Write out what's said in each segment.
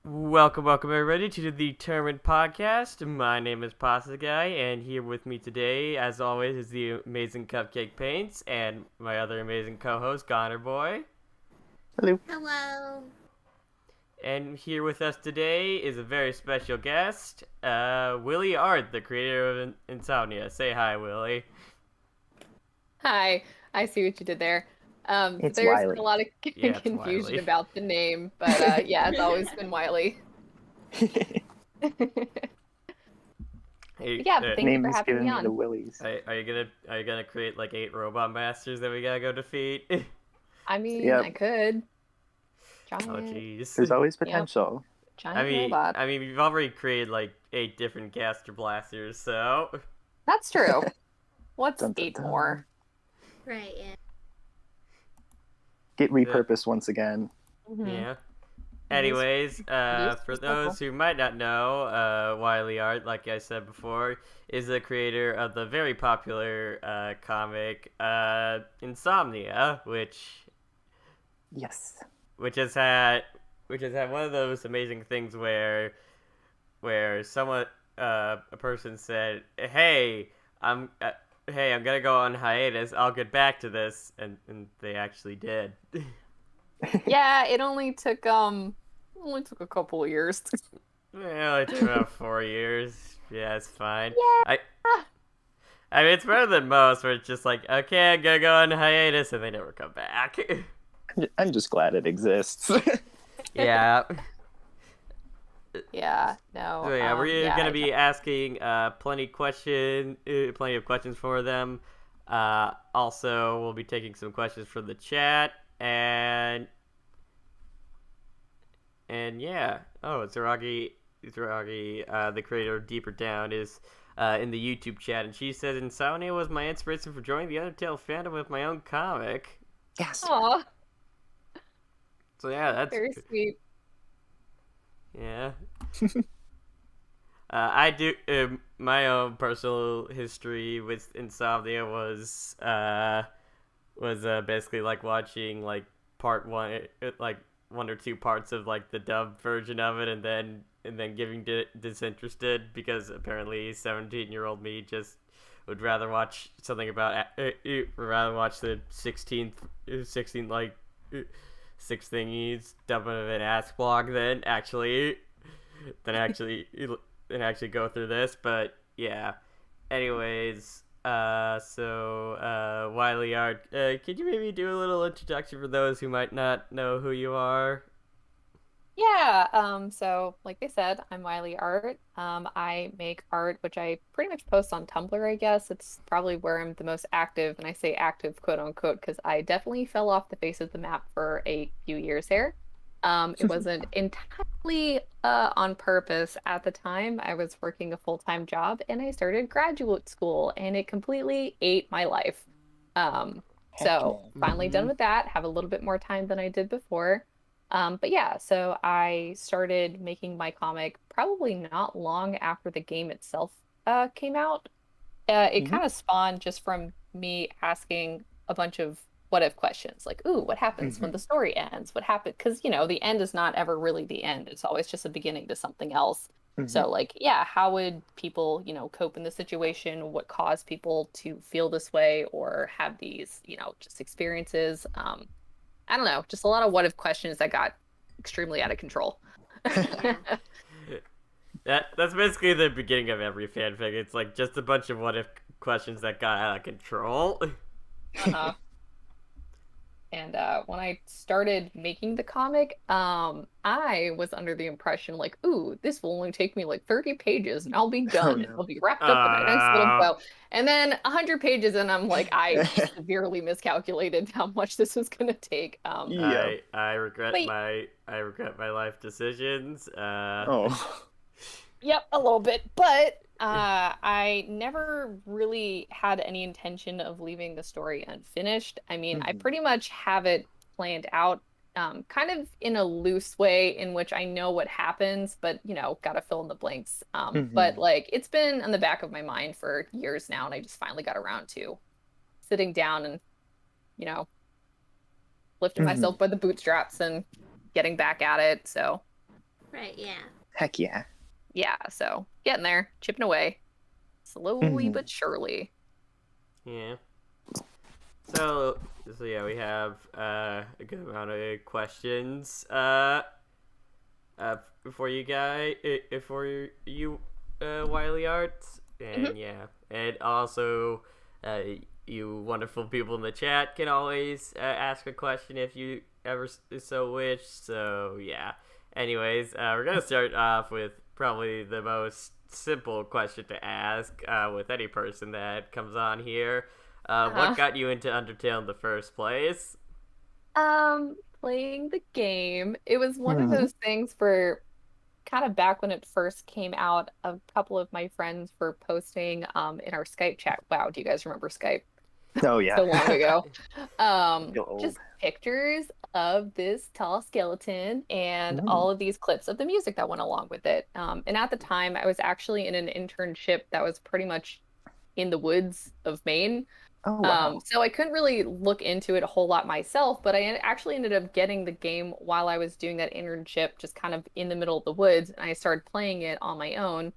Welcome everybody to the Determined Podcast. My name is Pasta Guy, and here with me today, as always, is the amazing Cupcake Paints and my other amazing co-host, Goner Boy. Hello. Hello. And here with us today is a very special guest, Wilyart, the creator of Insomnia. Say hi, Willy. Hi, I see what you did there. It's There's Wiley. been a lot of Yeah, it's confusion Wiley. about the name, but yeah, it's always been Wiley. Hey, Yeah, but thank you Name for is having giving me me the on. willies. are you gonna create like 8 robot masters that we gotta go defeat? I mean, Yep. I could. Oh Giant, jeez. There's always Yep. potential. giant robot. I mean, we've already created like 8 different Gaster Blasters, so That's true. What's Dun, dun, 8 dun. more? Right, yeah. Get repurposed once again. Mhm. yeah. It is- Anyways, is for recyclable. those who might not know, Wiley Art, like I said before, is the creator of the very popular comic Insomnia, Yes. which has had one of those amazing things where someone a person said, hey, I'm gonna go on hiatus. I'll get back to this," and they actually did. Yeah, it only took a couple of years. Well, it took about 4 years. Yeah, it's fine. Yeah. I mean, it's better than most, where it's just like, okay, I'm gonna go on hiatus, and they never come back. I'm just glad it exists. Yeah. Yeah, no. So yeah, we're yeah, gonna be asking plenty of questions for them. Also, we'll be taking some questions from the chat, and yeah. Oh, Zaragi, the creator of Deeper Down, is in the YouTube chat, and she says Insomnia was my inspiration for joining the Undertale fandom with my own comic. Yes. Aw, So yeah, that's very sweet. yeah. I do. My own personal history with Insomnia was basically like watching like part one, like 1 or 2 parts of like the dubbed version of it, and then getting disinterested because apparently 17-year-old me just would rather watch something about would rather watch the 16 like 6 thingies dubbing of an ass blog than actually go through this. But yeah. Anyways, Wiley Art, could you maybe do a little introduction for those who might not know who you are? Yeah, so like they said, I'm Wiley Art. I make art, which I pretty much post on Tumblr, I guess. It's probably where I'm the most active, and I say active quote unquote, because I definitely fell off the face of the map for a few years there. It wasn't entirely on purpose at the time. I was working a full-time job and I started graduate school, and it completely ate my life. Um, Heck so yeah. finally done with that, have a little bit more time than I did before. But yeah, so I started making my comic probably not long after the game itself came out. It Mhm. kind of spawned just from me asking a bunch of what if questions, like, ooh, what happens when Mhm. the story ends? What happened? Because, you know, the end is not ever really the end. It's always just a beginning to something else. Mhm. So, like, yeah, how would people, cope in this situation? What caused people to feel this way or have these, just experiences? I don't know, just a lot of what if questions that got extremely out of control. Yeah. That's basically the beginning of every fanfic. It's like just a bunch of what if questions that got out of control. Uh-huh. And when I started making the comic, I was under the impression like, ooh, this will only take me like 30 pages and I'll be Oh done. no. It'll be wrapped up in a nice little Uh, bow. And then 100 pages and I'm like, I severely miscalculated how much this was gonna take. Yeah. But I regret my life decisions. Oh. yep, a little bit. But I never really had any intention of leaving the story unfinished. I mean, I Mhm. pretty much have it planned out, kind of in a loose way in which I know what happens, but gotta fill in the blanks. But Mhm. like it's been on the back of my mind for years now, and I just finally got around to sitting down and, you know, lifting Mhm. myself by the bootstraps and getting back at it. So Right, yeah. Heck yeah. Yeah, so getting there, chipping away, slowly Mhm. but surely. Yeah. So yeah, we have a good amount of questions. For you guys, for you, Wiley Arts, Mhm. and yeah, and also, you wonderful people in the chat can always ask a question if you ever so wish. So yeah. Anyways, we're gonna start off with probably the most simple question to ask with any person that comes on here. What Uh-huh. got you into Undertale in the first place? Playing the game. It was one of Mhm. those things for kind of back when it first came out. A couple of my friends were posting in our Skype chat. Wow, do you guys remember Skype? Oh yeah. So long ago. Feel old. Just pictures of this tall skeleton and Mm. all of these clips of the music that went along with it. And at the time, I was actually in an internship that was pretty much in the woods of Maine. Oh wow. So I couldn't really look into it a whole lot myself, but I actually ended up getting the game while I was doing that internship, just kind of in the middle of the woods, and I started playing it on my own.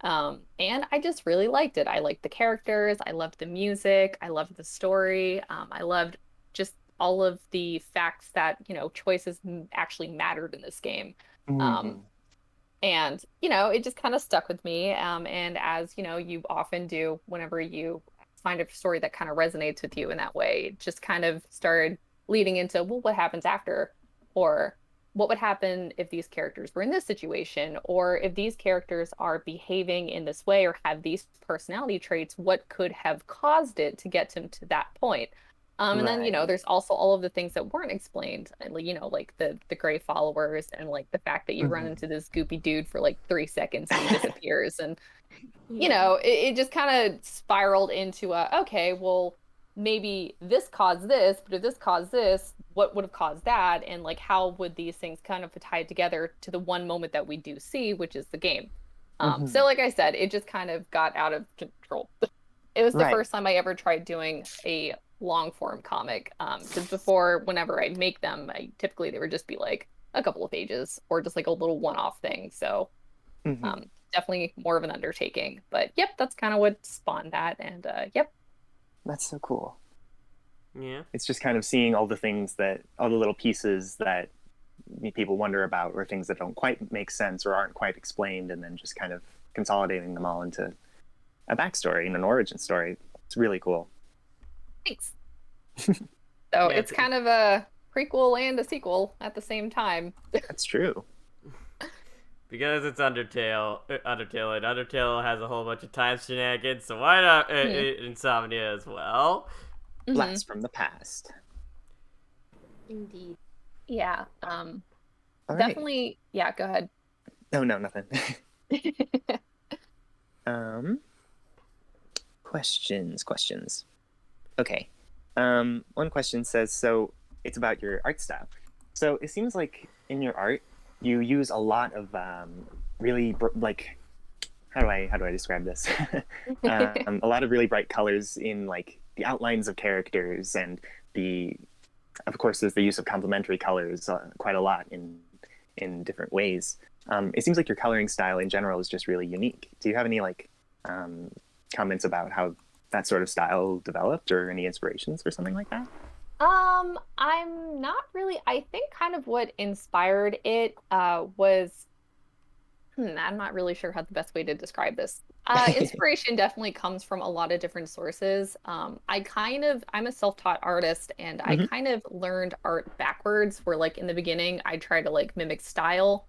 And I just really liked it. I liked the characters, I loved the music, I loved the story, I loved just all of the facts that, choices actually mattered in this game. Um, Mhm. and, it just kind of stuck with me. And as, you often do whenever you find a story that kind of resonates with you in that way, it just kind of started leading into, well, what happens after? Or what would happen if these characters were in this situation? Or if these characters are behaving in this way or have these personality traits, what could have caused it to get them to that point? And then, Right. there's also all of the things that weren't explained, like the gray followers and like the fact that you run Mhm. into this goopy dude for like 3 seconds and he disappears. And, Yeah. it just kind of spiraled into okay, well, maybe this caused this, but if this caused this, what would have caused that? And like, how would these things kind of tie together to the one moment that we do see, which is the game? So Mhm. like I said, it just kind of got out of control. It was the Right. first time I ever tried doing a long form comic. Because before, whenever I'd make them, typically they would just be like a couple of pages or just like a little one-off thing. So Mhm. definitely more of an undertaking. But yep, that's kind of what spawned that. And yep. That's so cool. Yeah. It's just kind of seeing all the things that all the little pieces that people wonder about or things that don't quite make sense or aren't quite explained and then just kind of consolidating them all into a backstory and an origin story. It's really cool. Thanks. So Yeah. it's kind of a prequel and a sequel at the same time. That's true. Because it's Undertale, and Undertale has a whole bunch of time shenanigans, so why not Hmm. Insomnia as well? Hmm. Blast from the past. Indeed. Yeah. All right. Definitely. Yeah. Go ahead. No, no, nothing. um, questions. Okay. One question says, so it's about your art style. So it seems like in your art, you use a lot of really like how do I describe this? A lot of really bright colors in like the outlines of characters and the of course there's the use of complementary colors quite a lot in different ways. It seems like your coloring style in general is just really unique. Do you have any like um, comments about how that sort of style developed or any inspirations or something like that? I'm not really. I think kind of what inspired it was I'm not really sure how the best way to describe this. Inspiration definitely comes from a lot of different sources. I'm a self-taught artist and I Hmm. kind of learned art backwards, where like in the beginning I tried to like mimic style,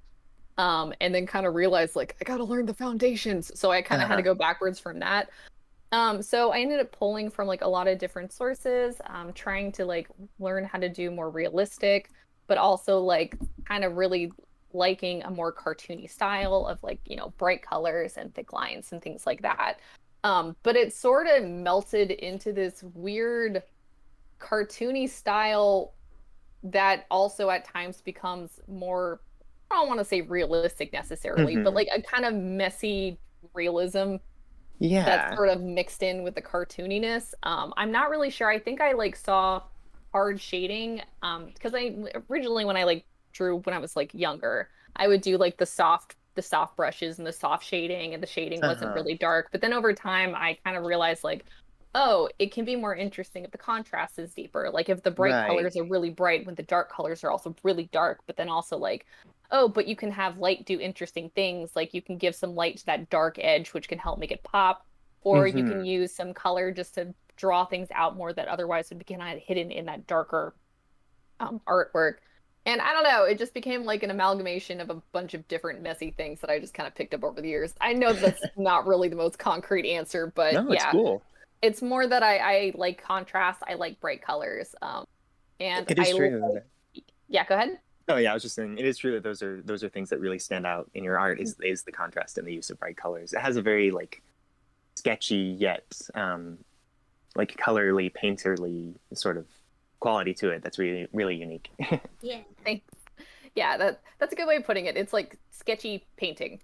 and then kind of realized like I gotta learn the foundations. So I kind of had to Uh-huh. go backwards from that. So I ended up pulling from like a lot of different sources, trying to like learn how to do more realistic, but also like kind of really liking a more cartoony style of like, bright colors and thick lines and things like that. But it sort of melted into this weird cartoony style that also at times becomes more, I don't want to say realistic necessarily, but Hmm. like a kind of messy realism that's Yeah. sort of mixed in with the cartooniness. I'm not really sure. I think I like saw hard shading because I originally when I like drew when I was like younger. I would do like the soft brushes and the soft shading, and the shading wasn't Uh-huh. really dark. But then over time, I kind of realized like, oh, it can be more interesting if the contrast is deeper. Like if the bright Right. colors are really bright when the dark colors are also really dark, but then also like, oh, but you can have light do interesting things. Like you can give some light to that dark edge, which can help make it pop, or you can Hmm. use some color just to draw things out more that otherwise would be kind of hidden in that darker artwork. And I don't know, it just became like an amalgamation of a bunch of different messy things that I just kind of picked up over the years. I know that's not really the most concrete answer, but No, it's yeah, cool. it's more that I like contrast, I like bright colors. And It I is like, true. yeah, go ahead. Oh yeah, I was just saying it is true that those are things that really stand out in your art is the contrast and the use of bright colors. It has a very like sketchy yet like colorly, painterly sort of quality to it that's really really unique. Yeah. Thanks. Yeah, that's a good way of putting it. It's like sketchy painting.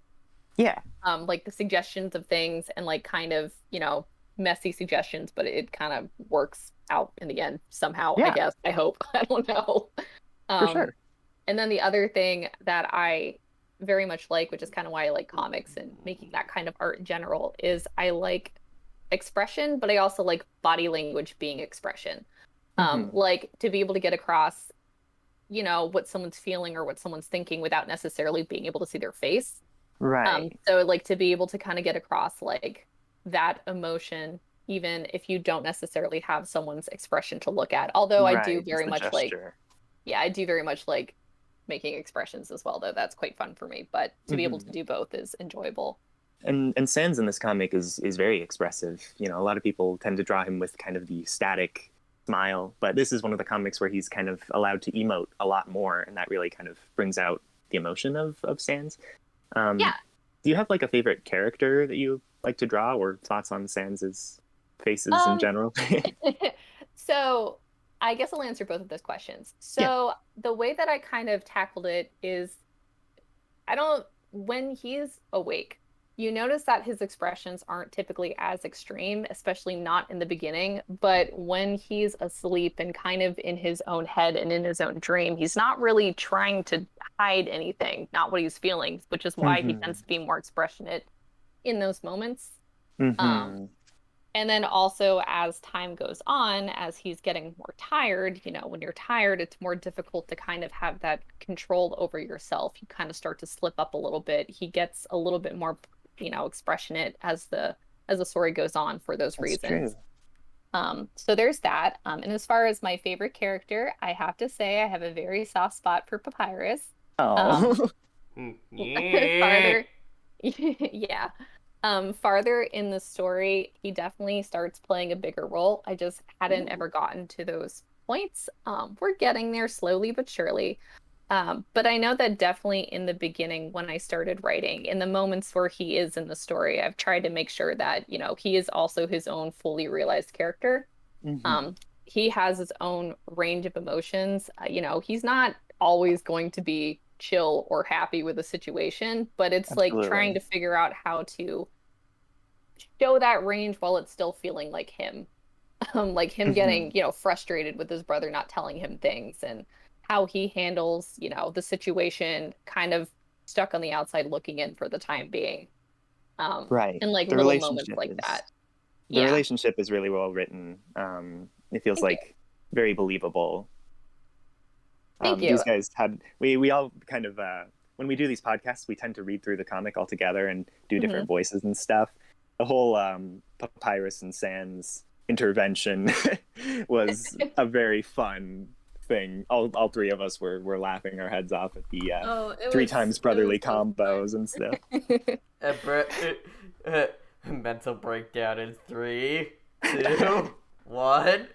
Yeah, Like the suggestions of things and like kind of, messy suggestions, but it kind of works out in the end somehow, I yeah, guess. I hope. I don't know. for Um, sure. and then the other thing that I very much like, which is kind of why I like comics and making that kind of art in general, is I like expression, but I also like body language being expression. Hmm. Like to be able to get across, what someone's feeling or what someone's thinking without necessarily being able to see their face. Right. So like to be able to kind of get across like that emotion, even if you don't necessarily have someone's expression to look at. Although I do Right. Just very the much like, gesture. yeah, I do very much like making expressions as well, though that's quite fun for me. But to be able Hmm. to do both is enjoyable. And Sans in this comic is very expressive. You know, a lot of people tend to draw him with kind of the static smile, but this is one of the comics where he's kind of allowed to emote a lot more, and that really kind of brings out the emotion of Sans. Yeah. Do you have like a favorite character that you like to draw, or thoughts on Sans's faces in Um, general? so I guess I'll answer both of those questions. Yeah. So the way that I kind of tackled it is I don't, when he's awake, you notice that his expressions aren't typically as extreme, especially not in the beginning. But when he's asleep and kind of in his own head and in his own dream, he's not really trying to hide anything, not what he's feeling, which is why he Mm-hmm. tends to be more expressionate in those moments. Um, Mm-hmm. and then also, as time goes on, as he's getting more tired, when you're tired, it's more difficult to kind of have that control over yourself. You kind of start to slip up a little bit. He gets a little bit more, expressionate as the story goes on for those That's true. reasons. So there's that. And as far as my favorite character, I have to say I have a very soft spot for Papyrus. Um, Oh. Yeah. farther, yeah. Farther in the story, he definitely starts playing a bigger role. I just hadn't ever gotten to those points. We're getting there slowly but surely. But I know that definitely in the beginning, when I started writing, in the moments where he is in the story, I've tried to make sure that, he is also his own fully realized character. Hmm. Um, he has his own range of emotions. He's not always going to be chill or happy with a situation, but it's like trying Absolutely. to figure out how to show that range while it's still feeling like him. Like him Hmm. getting, frustrated with his brother not telling him things and how he handles, the situation, kind of stuck on the outside looking in for the time being. Right. And like The little moments relationship like is that. the Yeah. relationship is really well written. It feels Thank you. like very believable. Thank These you. guys had we all kind of when we do these podcasts, we tend to read through the comic all together and do Hmm. different voices and stuff. The whole Papyrus and Sans intervention was a very fun thing. All three of us were laughing our heads off at the Oh, three times it was brotherly so fun. combos and stuff. A mental breakdown in three, two, one.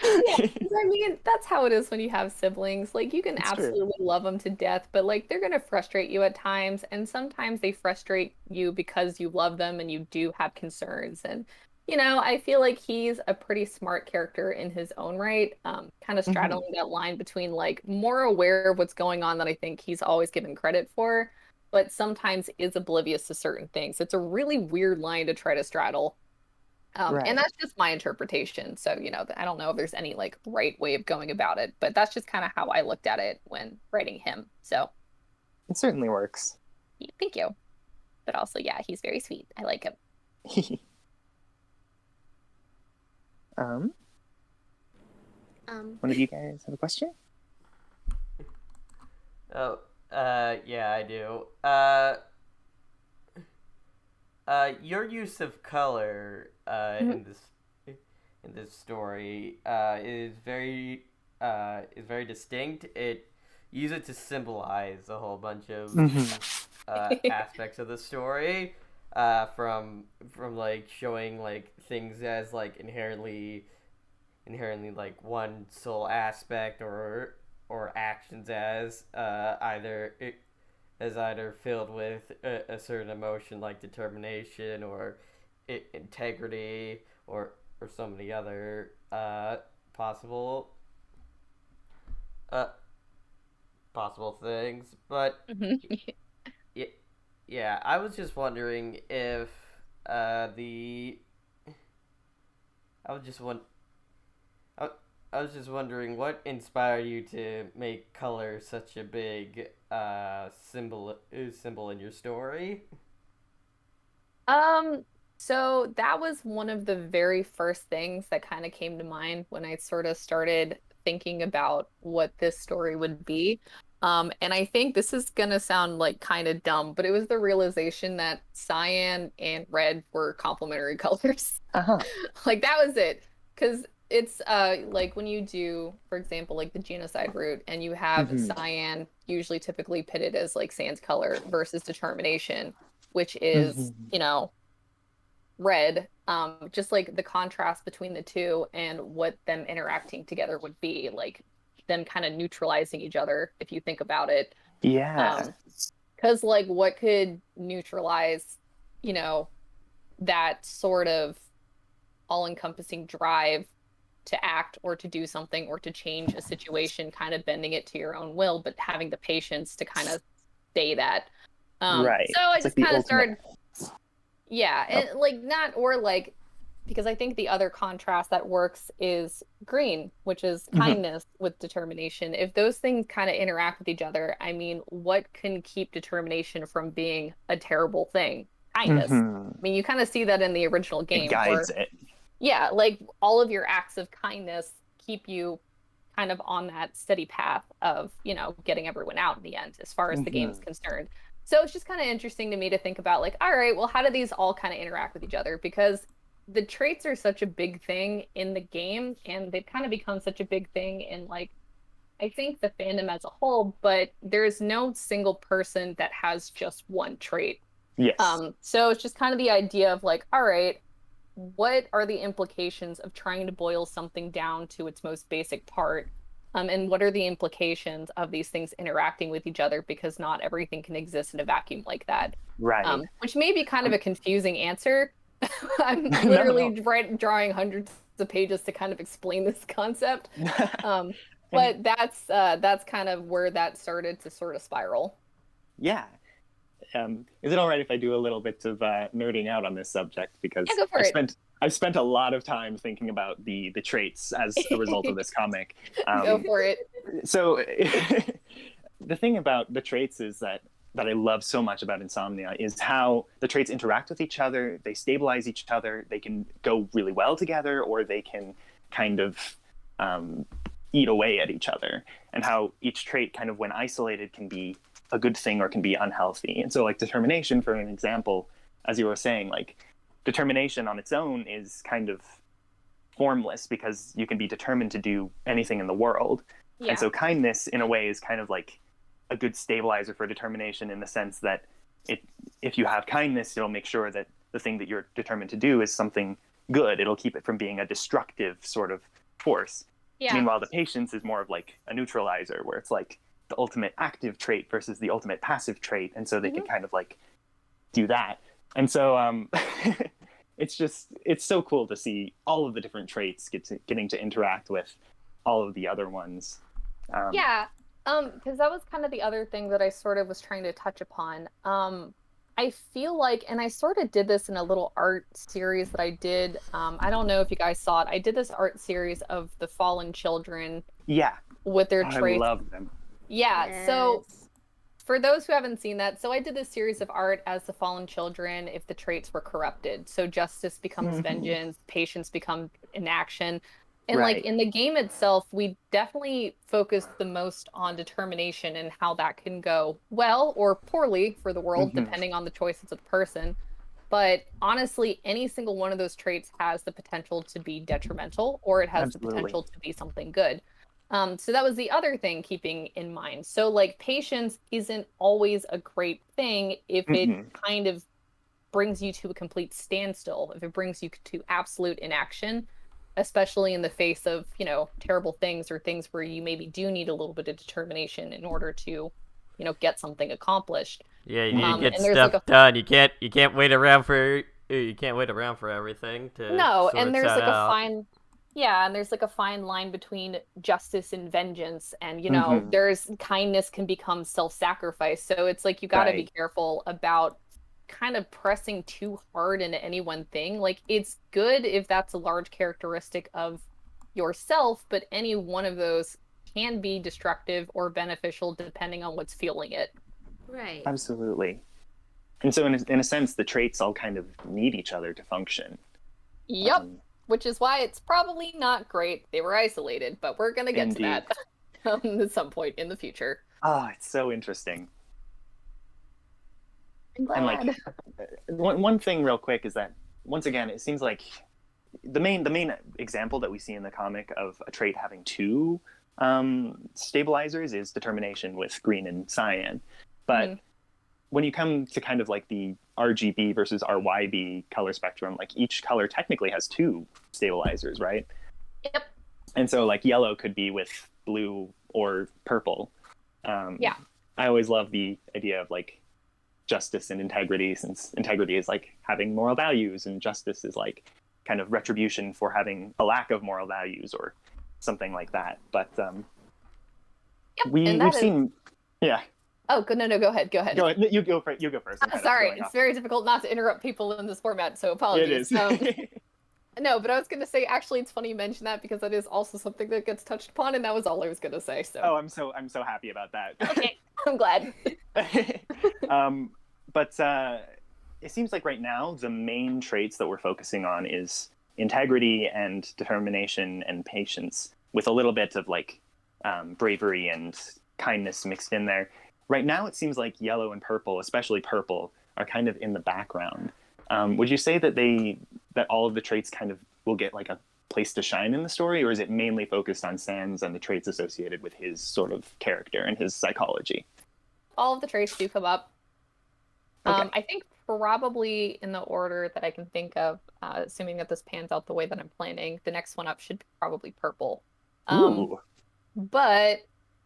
Yeah, 'cause I mean, that's how it is when you have siblings. Like, you can It's true. absolutely love them to death, but like, they're gonna frustrate you at times, and sometimes they frustrate you because you love them and you do have concerns. And, I feel like he's a pretty smart character in his own right, kind of Hmm. straddling that line between like more aware of what's going on than I think he's always given credit for, but sometimes is oblivious to certain things. It's a really weird line to try to straddle. Right. And that's just my interpretation. So, I don't know if there's any like right way of going about it, but that's just kind of how I looked at it when writing him. So, It certainly works. thank you. But also, yeah, he's very sweet. I like him. One of you guys have a question? Oh, yeah, I do. Your use of color in this story is very distinct. It uses it to symbolize a whole bunch of aspects of the story, from like showing like things as like inherently like one sole aspect, or actions as either filled with a certain emotion like determination or integrity, or so many other possible things. But yeah, I was just wondering if the I was just one I was just wondering what inspired you to make color such a big symbol in your story. So that was one of the very first things that kind of came to mind when I sort of started thinking about what this story would be. And I think this is gonna sound like kind of dumb, but it was the realization that cyan and red were complementary colors. Uh-huh. Like that was it. Because it's like when you do, for example, like the genocide route, and you have cyan usually typically pitted as like sans color versus determination, which is, red. Just like the contrast between the two and what them interacting together would be, like them kind of neutralizing each other, if you think about it. Yeah. Because like what could neutralize, that sort of all-encompassing drive to act or to do something or to change a situation, kind of bending it to your own will, but having the patience to kind of say that. Right. So I It's just like kind of ultimate... started, yeah, and like not, or like, because I think the other contrast that works is green, which is kindness with determination. If those things kind of interact with each other, I mean, what can keep determination from being a terrible thing? Kindness. I mean, you kind of see that in the original game. It guides it. Yeah, like all of your acts of kindness keep you kind of on that steady path of, getting everyone out in the end, as far as the game is concerned. So it's just kind of interesting to me to think about, like, all right, well, how do these all kind of interact with each other? Because the traits are such a big thing in the game, and they've kind of become such a big thing in, like, I think the fandom as a whole, but there's no single person that has just one trait. Yes. So it's just kind of the idea of like, all right, what are the implications of trying to boil something down to its most basic part? And what are the implications of these things interacting with each other? Because not everything can exist in a vacuum like that. Right. Which may be kind of a confusing answer. I'm literally No. drawing hundreds of pages to kind of explain this concept. But that's kind of where that started to sort of spiral. Yeah. Is it all right if I do a little bit of nerding out on this subject? Because Yeah, go for it. I've spent a lot of time thinking about the traits as a result of this comic. Go for it. So the thing about the traits is that I love so much about Insomnia is how the traits interact with each other. They stabilize each other. They can go really well together, or they can kind of eat away at each other. And how each trait kind of, when isolated, can be a good thing or can be unhealthy. And so like determination, for an example, as you were saying, like determination on its own is kind of formless because you can be determined to do anything in the world. Yeah. And so kindness in a way is kind of like a good stabilizer for determination, in the sense that if you have kindness, it'll make sure that the thing that you're determined to do is something good. It'll keep it from being a destructive sort of force. Yeah. Meanwhile, the patience is more of like a neutralizer, where it's like the ultimate active trait versus the ultimate passive trait. And so they can kind of like do that. And so it's so cool to see all of the different traits getting to interact with all of the other ones. Because that was kind of the other thing that I sort of was trying to touch upon. I feel like, and I sort of did this in a little art series that I did. I don't know if you guys saw it. I did this art series of the fallen children Yeah, with their I traits. love them. Yeah, so Yes. for those who haven't seen that, so I did this series of art as the fallen children if the traits were corrupted. So justice becomes Mhm. vengeance, patience become inaction. And like Right. in the game itself, we definitely focused the most on determination and how that can go well or poorly for the world, Hmm. depending on the choices of the person. But honestly, any single one of those traits has the potential to be detrimental or it has the Absolutely. potential to be something good. So that was the other thing keeping in mind. So like patience isn't always a great thing if it Mm-mm. kind of brings you to a complete standstill, if it brings you to absolute inaction, especially in the face of, terrible things or things where you maybe do need a little bit of determination in order to, get something accomplished. Yeah, you need to Hmm. get And there's like stuff a done. You can't wait around for everything to no, and sort there's that like a out. fine yeah, and there's like a fine line between justice and vengeance. And, Hmm. there's kindness can become self-sacrifice. So it's like you got to be Right. careful about kind of pressing too hard into any one thing. Like it's good if that's a large characteristic of yourself, but any one of those can be destructive or beneficial depending on what's fueling it. Right. Absolutely. And so, in a sense, the traits all kind of need each other to function. Yep. Um, Which is why it's probably not great. They were isolated, but we're going to get to Indeed. that at some point in the future. Oh, it's so interesting. I'm And like, glad. one thing real quick is that once again, it seems like the main example that we see in the comic of a trait having two stabilizers is determination with green and cyan. But Mhm. when you come to kind of like the RGB versus RYB color spectrum, like each color technically has two stabilizers, right? Yep. And so like yellow could be with blue or purple. Yeah. I always love the idea of like justice and integrity, since integrity is like having moral values and justice is like kind of retribution for having a lack of moral values or something like that. But Yep. we And we've that is. seen, yeah. Oh, good. No, no, go ahead. Go ahead. Go ahead. You go first. I'm kind of Sorry. going It's off. very difficult not to interrupt people in this format, so It apologies. is. No, but I was going to say, actually, it's funny you mention that because that is also something that gets touched upon, and that was all I was going to say. So, Oh, I'm so happy about that. okay. I'm glad. um, but it seems like right now the main traits that we're focusing on is integrity and determination and patience, with a little bit of like bravery and kindness mixed in there. Right now, it seems like yellow and purple, especially purple, are kind of in the background. Would you say that that all of the traits kind of will get like a place to shine in the story, or is it mainly focused on Sans and the traits associated with his sort of character and his psychology? All of the traits do come up. Okay. I think probably in the order that I can think of, assuming that this pans out the way that I'm planning, the next one up should be probably purple. Um, Ooh. but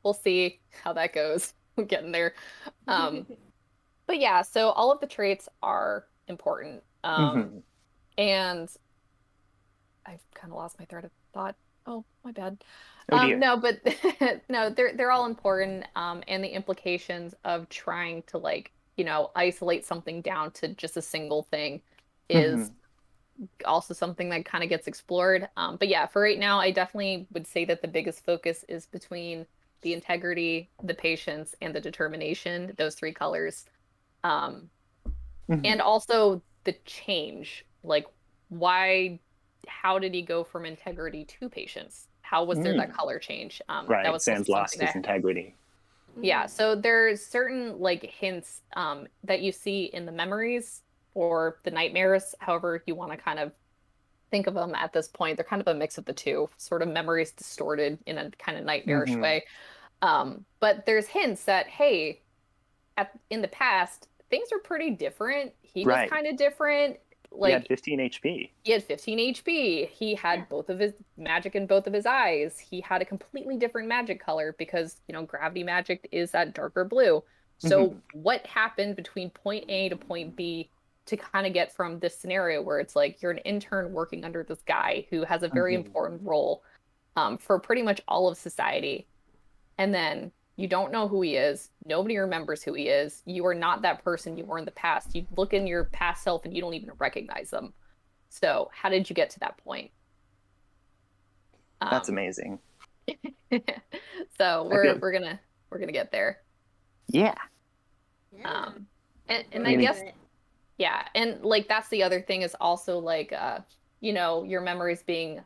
we'll see how that goes. We're getting there. Um, but yeah, so all of the traits are important. Mm-hmm. And I've kind of lost my thread of thought. Oh, my bad. Oh dear. No, but no, they're all important. And the implications of trying to like, isolate something down to just a single thing is Mm-hmm. also something that kind of gets explored. But yeah, for right now, I definitely would say that the biggest focus is between the integrity, the patience, and the determination, those three colors. Um, Mm-hmm. and also the change. Like, how did he go from integrity to patience? How was there that Mm. color change? That Right. was also Sans something lost his that integrity. yeah, so there's certain like hints that you see in the memories or the nightmares, however you want to kind of think of them at this point. They're kind of a mix of the two, sort of memories distorted in a kind of nightmarish Mm-hmm. way. But there's hints that, hey, in the past, things are pretty different. He was Right. kind of different. He had Like 15 HP. he had 15 HP. He Yeah. had both of his magic in both of his eyes. He had a completely different magic color because, gravity magic is that darker blue. So, Mm-hmm. what happened between point A to point B to kind of get from this scenario where it's like you're an intern working under this guy who has a very Mm-hmm. important role for pretty much all of society. And then You don't know who he is. Nobody remembers who he is. You are not that person you were in the past. You look in your past self and you don't even recognize them. So how did you get to that point? That's amazing. So we're gonna get there. Yeah. Yeah. And I I mean- guess yeah, and like that's the other thing is also like you know, your memories being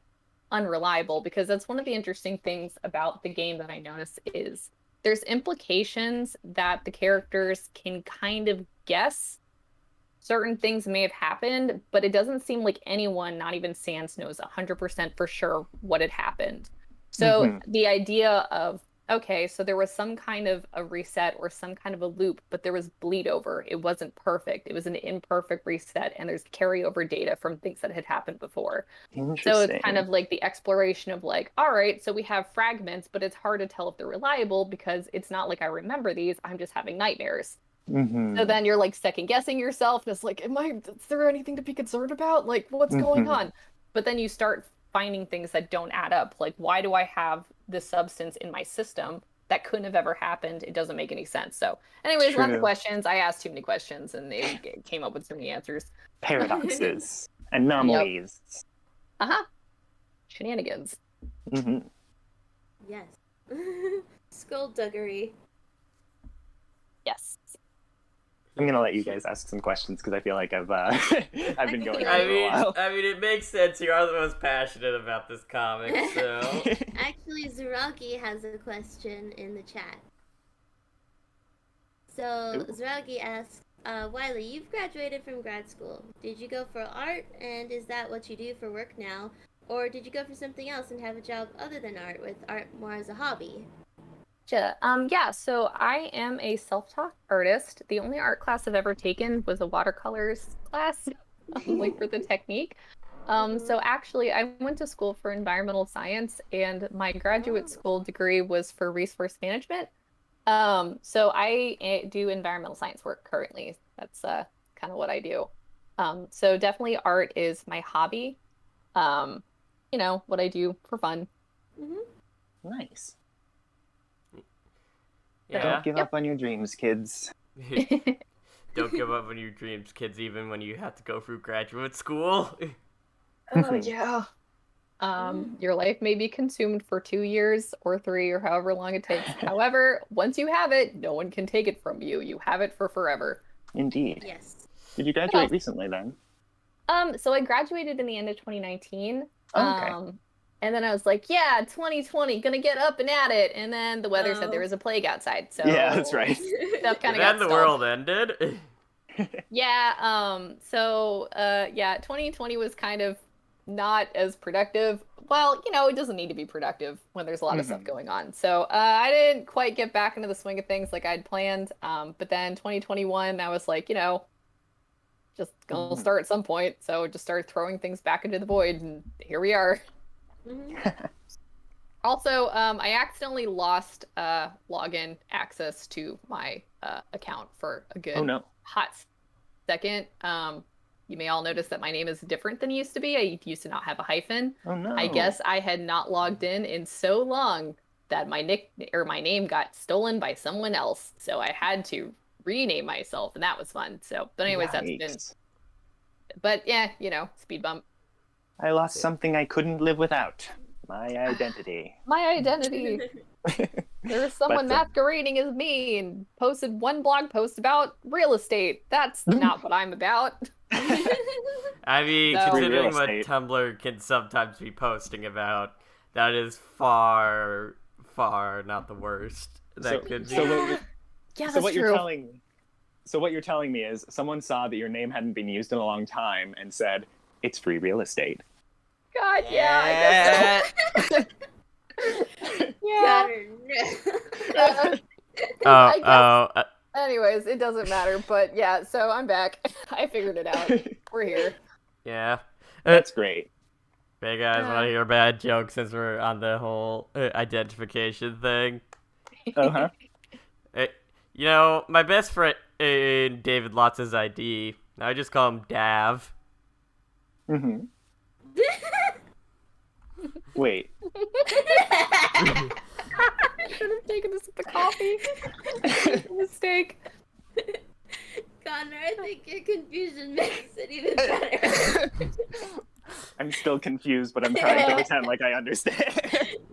unreliable, because that's one of the interesting things about the game that I notice is there's implications that the characters can kind of guess certain things may have happened, but it doesn't seem like anyone, not even Sans, knows 100% for sure what had happened. So the idea of, okay, so there was some kind of a reset or some kind of a loop, but there was bleed over. It wasn't perfect. It was an imperfect reset, and there's carryover data from things that had happened before. Interesting. So it's kind of like the exploration of like, all right, so we have fragments, but it's hard to tell if they're reliable because it's not like I remember these. I'm just having nightmares. So then you're like second guessing yourself, and it's like, is there anything to be concerned about? Like, what's going on? But then you start finding things that don't add up. Like, why do I have this substance in my system that couldn't have ever happened? It doesn't make any sense. So, anyways, lots of True. questions. I asked too many questions, and they came up with too many answers. Paradoxes, anomalies. Shenanigans. Yes. Skullduggery. Yes. I'm gonna let you guys ask some questions because I feel like I've I've been going on I for a while. I mean, it makes sense. You are the most passionate about this comic, so. Actually, Zuragi has a question in the chat. So, Ooh. Zuragi asks, Wiley, you've graduated from grad school. Did you go for art, and is that what you do for work now? Or did you go for something else and have a job other than art, with art more as a hobby? Yeah, so I am a self-taught artist. The only art class I've ever taken was a watercolors class, like for the technique. So actually, I went to school for environmental science, and my graduate school degree was for resource management. So I do environmental science work currently. That's kind of what I do. So definitely art is my hobby. You know, what I do for fun. Nice. Yeah. Don't give up on your dreams, kids. Don't give up on your dreams, kids, even when you have to go through graduate school. Oh yeah. Your life may be consumed for 2 years or 3 or however long it takes. However, once you have it, no one can take it from you. You have it for forever. Indeed. Yes. Did you graduate recently then? So I graduated in the end of 2019. Oh, okay. And then I was like, yeah, 2020, gonna get up and at it. And then the weather said there was a plague outside. So Yeah, that's right. Stuff kind of And got then the stalled. world ended. Yeah, yeah, 2020 was kind of not as productive. Well, you know, it doesn't need to be productive when there's a lot of stuff going on. So I didn't quite get back into the swing of things like I'd planned. But then 2021, I was like, you know, just gonna start at some point. So just started throwing things back into the void, and here we are. Also, I accidentally lost login access to my account for a good hot second. You may all notice that my name is different than it used to be. I used to not have a hyphen. Oh no. I guess I had not logged in so long that my name got stolen by someone else. So I had to rename myself, and that was fun. So, but anyways, that's been. But yeah, you know, speed bump. I lost something I couldn't live without. My identity. My identity. There was someone masquerading as me and posted one blog post about real estate. That's not what I'm about. I mean, So- considering what Tumblr can sometimes be posting about, that is far, far not the worst that could be. Yeah, that's true. So what you're telling me is someone saw that your name hadn't been used in a long time and said, "It's free real estate." God, yeah, I guess so. Yeah. Anyways, it doesn't matter, but yeah, so I'm back. I figured it out. We're here. Yeah. That's great. Hey guys, want to hear a bad joke since we're on the whole identification thing? Uh-huh. You know, my best friend David Lotz's ID, I just call him Dav. Wait. I should have taken this with the coffee. Mistake. Connor, I think your confusion makes it even better. I'm still confused, but I'm trying to pretend like I understand.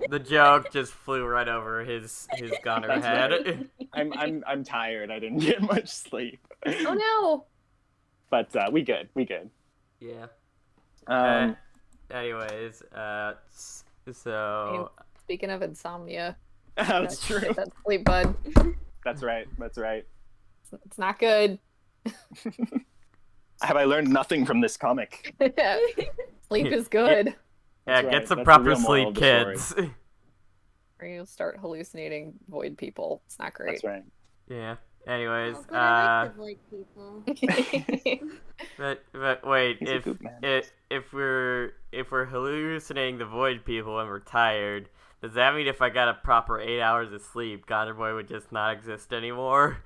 The joke just flew right over his Connor That's head. right. I'm tired. I didn't get much sleep. Oh no. But we good. Yeah. Um, Anyways, so Speaking of insomnia, that's true. get that sleep, bud. That's right. It's not good. Have I learned nothing from this comic? Sleep is good. yeah, That's get right. some That's the proper real moral sleep, of the story. kids. Or you'll start hallucinating void people. It's not great. That's right. Yeah. Anyways, Oh, but I like the void people. but wait, He's a good man. if we're hallucinating the void people and we're tired, does that mean if I got a proper 8 hours of sleep, Goner Boy would just not exist anymore?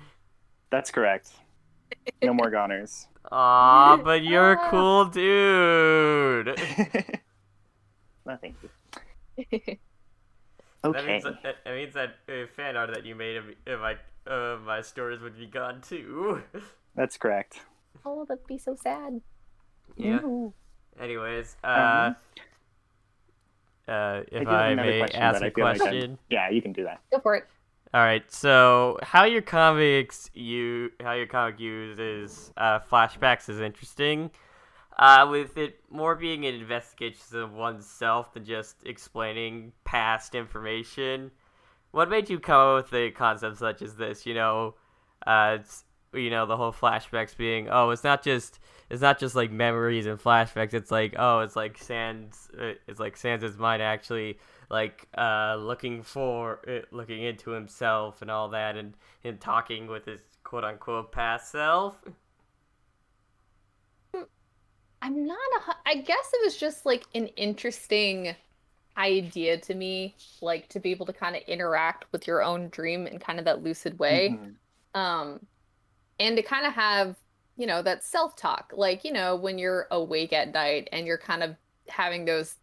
That's correct. No more goners. Aw, but you're a cool dude. No, thank you. Okay. That means that fan art that you made of my stories would be gone too. That's correct. Oh, that'd be so sad. Yeah. Ooh. Anyways, I if do have I another may question, ask but I a feel like question. yeah, you can do that. Go for it. All right. So, how your comic uses flashbacks is interesting. With it more being an investigation of oneself than just explaining past information. What made you come up with a concept such as this? The whole flashbacks being, it's not just like memories and flashbacks. It's like, it's like Sans' mind actually like looking into himself and all that, and him talking with his quote unquote past self. I'm not I guess it was just like an interesting idea to me, like to be able to kind of interact with your own dream in kind of that lucid way. Mhm. And to kind of have, that self-talk, like, when you're awake at night and you're kind of having those,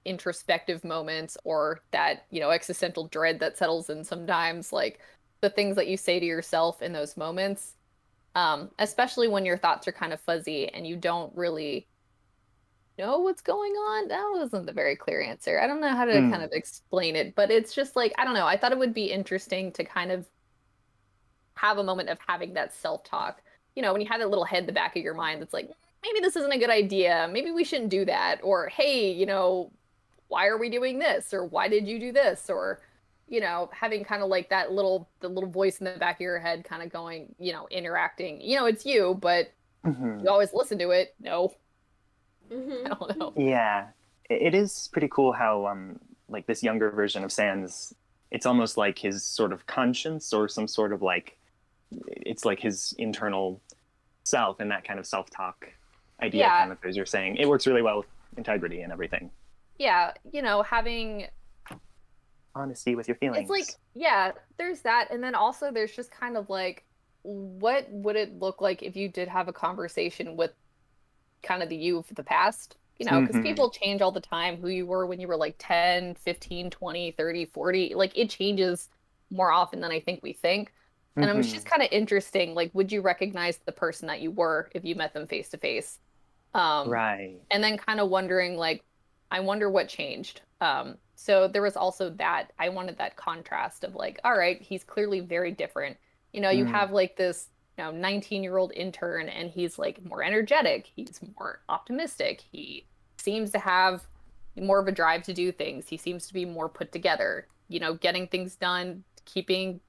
introspective moments, or that, existential dread that settles in sometimes, like the things that you say to yourself in those moments. Especially when your thoughts are kind of fuzzy and you don't really know what's going on. That wasn't a very clear answer. I don't know how to kind of explain it, but it's just like, I don't know. I thought it would be interesting to kind of have a moment of having that self-talk. When you have that little head in the back of your mind that's like, maybe this isn't a good idea. Maybe we shouldn't do that. Or, hey, why are we doing this? Or why did you do this? Or, having kind of like the little voice in the back of your head kind of going, interacting, it's you, but Mhm. you always listen to it. No, I Mm-hmm. don't know. Yeah, it is pretty cool how like this younger version of Sans, it's almost like his sort of conscience, or some sort of like, it's like his internal self, and that kind of self-talk idea, Yeah. kind of, as you're saying, it works really well with integrity and everything. Yeah, having Honesty with your feelings. it's like, yeah, there's that, and then also there's just kind of like, what would it look like if you did have a conversation with kind of the you of the past? Because Mhm. people change all the time. Who you were when you were like 10, 15, 20, 30, 40, like it changes more often than I think we think. And it was just kind of interesting, like, would you recognize the person that you were if you met them face to face? Right. And then kind of wondering, like, I wonder what changed. So there was also that, I wanted that contrast of like, all right, he's clearly very different. You have like this 19-year-old intern, and he's like more energetic, he's more optimistic, he seems to have more of a drive to do things, he seems to be more put together, getting things done, keeping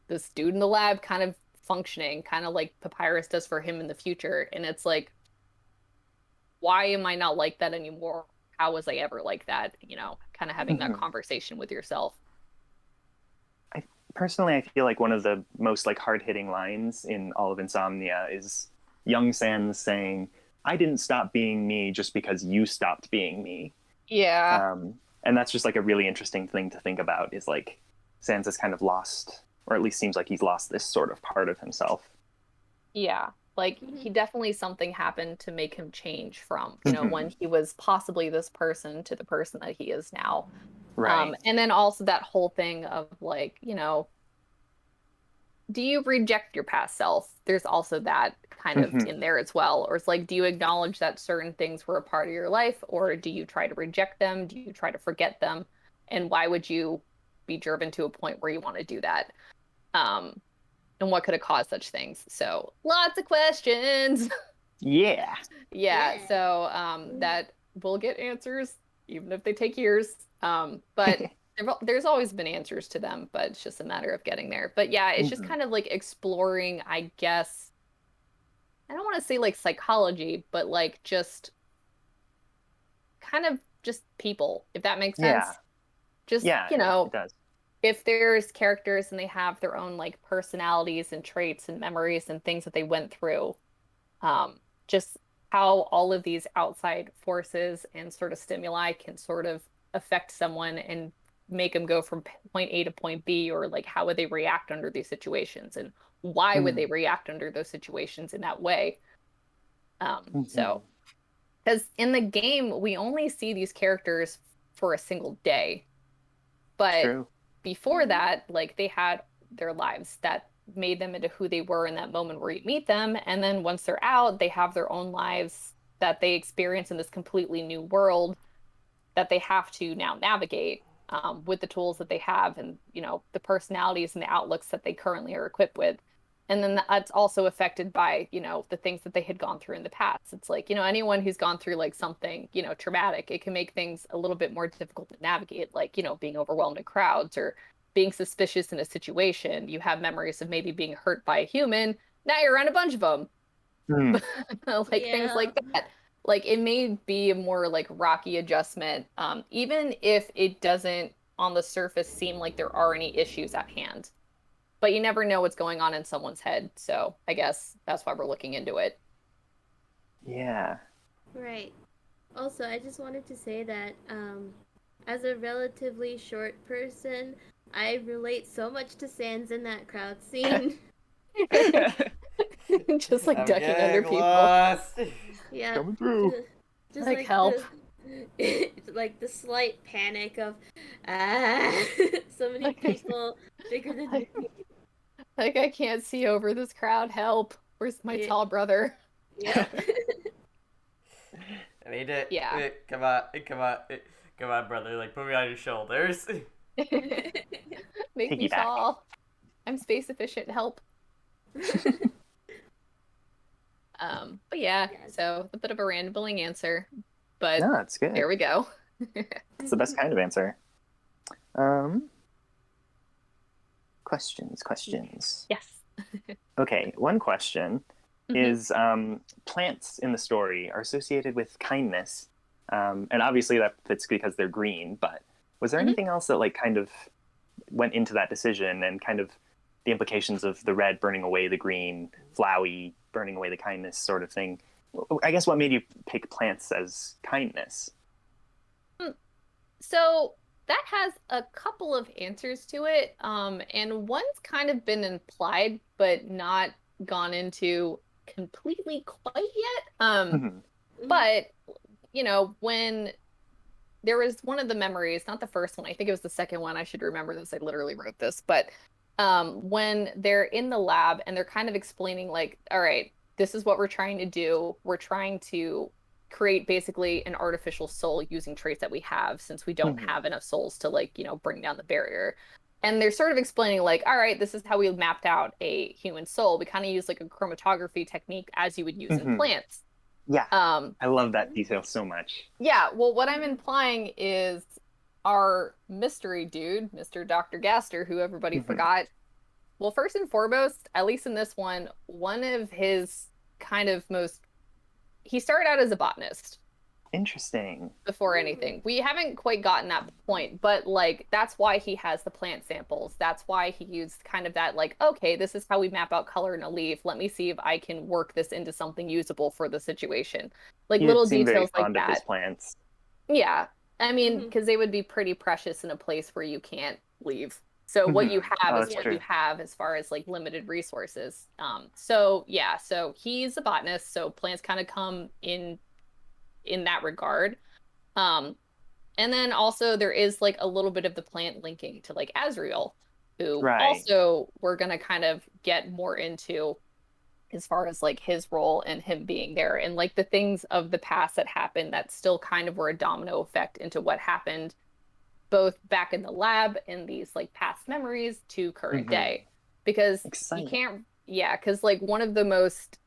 this dude in the lab kind of functioning, kind of like Papyrus does for him in the future. And it's like, why am I not like that anymore? How was I ever like that? Kind of having that conversation with yourself. Personally, I feel like one of the most like hard-hitting lines in all of Insomnia is young Sans saying, "I didn't stop being me just because you stopped being me." Yeah. And that's just like a really interesting thing to think about, is like Sans has kind of lost, or at least seems like he's lost, this sort of part of himself. Yeah. Like, he definitely, something happened to make him change from, when he was possibly this person to the person that he is now. Right. And then also that whole thing of like, do you reject your past self? There's also that kind of Hmm. in there as well. Or it's like, do you acknowledge that certain things were a part of your life, or do you try to reject them? Do you try to forget them? And why would you be driven to a point where you want to do that? Um, and what could have caused such things? So lots of questions. Yeah. Yeah, Yeah. so that will get answers, even if they take years. But there's always been answers to them, but it's just a matter of getting there. But yeah, it's just Hmm. kind of like exploring, I guess. I don't want to say like psychology, but like just kind of just people, if that makes Yeah. sense. Just, Yeah, it does. if there's characters and they have their own like personalities and traits and memories and things that they went through, just how all of these outside forces and sort of stimuli can sort of affect someone and make them go from point A to point B, or like how would they react under these situations and why would they Mm. react under those situations in that way. Hmm. So, because in the game, we only see these characters for a single day. But True. before that, like they had their lives that made them into who they were in that moment where you meet them. And then once they're out, they have their own lives that they experience in this completely new world that they have to now navigate with the tools that they have and, the personalities and the outlooks that they currently are equipped with. And then that's also affected by, the things that they had gone through in the past. It's like, anyone who's gone through like something, traumatic, it can make things a little bit more difficult to navigate, like, being overwhelmed in crowds or being suspicious in a situation. You have memories of maybe being hurt by a human. Now you're around a bunch of them. Mm. Like things Yeah. like that. Like it may be a more like rocky adjustment, even if it doesn't on the surface seem like there are any issues at hand. But you never know what's going on in someone's head. So I guess that's why we're looking into it. Yeah. Right. Also, I just wanted to say that as a relatively short person, I relate so much to Sans in that crowd scene. Just like I'm ducking under getting people. lost. Yeah, Coming through. just Like like help. like the slight panic of ah, so many Like, people bigger than me. like I can't see over this crowd. Help. Where's my Yeah, tall brother? yep. I need it. Yeah. Come on, come on, come on, brother. Like, put me on your shoulders. Make me Piggyback. tall. I'm space efficient. Help. But yeah, Yes. so a bit of a rambling answer, but No, that's good. there we go. It's the best kind of answer. Um, questions. Yes. Okay, one question Mhm. is plants in the story are associated with kindness, and obviously that fits because they're green. But was there Mhm. anything else that like kind of went into that decision and kind of the implications of the red burning away the green, flowey burning away the kindness sort of thing? I guess what made you pick plants as kindness? So that has a couple of answers to it. And one's kind of been implied, but not gone into completely quite yet. Mhm. But when there was one of the memories, not the first one, I think it was the second one. I should remember this. I literally wrote this, but when they're in the lab and they're kind of explaining, like, all right, this is what we're trying to do. We're trying to create basically an artificial soul using traits that we have since we don't Mhm. have enough souls to, like, bring down the barrier. And they're sort of explaining, like, all right, this is how we mapped out a human soul. We kind of use like a chromatography technique as you would use in Mhm. plants. Yeah, Um, I love that detail so much. yeah, well, what I'm implying is our mystery dude, Mr. Dr. Gaster, who everybody Mhm. forgot. Well, first and foremost, at least in this one of his kind of he started out as a botanist Interesting. before anything. We haven't quite gotten that point, but like that's why he has the plant samples. That's why he used kind of that, like, okay, this is how we map out color in a leaf. Let me see if I can work this into something usable for the situation. Like He little seemed very details like fond of his that. plants. Yeah. I mean, Mhm. because they would be pretty precious in a place where you can't leave. So what you Mhm. have Oh, is that's Yeah. what you true. have as far as like limited resources. So yeah, so he's a botanist, so plants kind of come in that regard. Um, And then also there is like a little bit of the plant linking to like Azrael, who Right. also we're gonna kind of get more into as far as like his role and him being there and like the things of the past that happened that still kind of were a domino effect into what happened both back in the lab in these like past memories to current day. Because Exciting. you can't, yeah, because like one of the most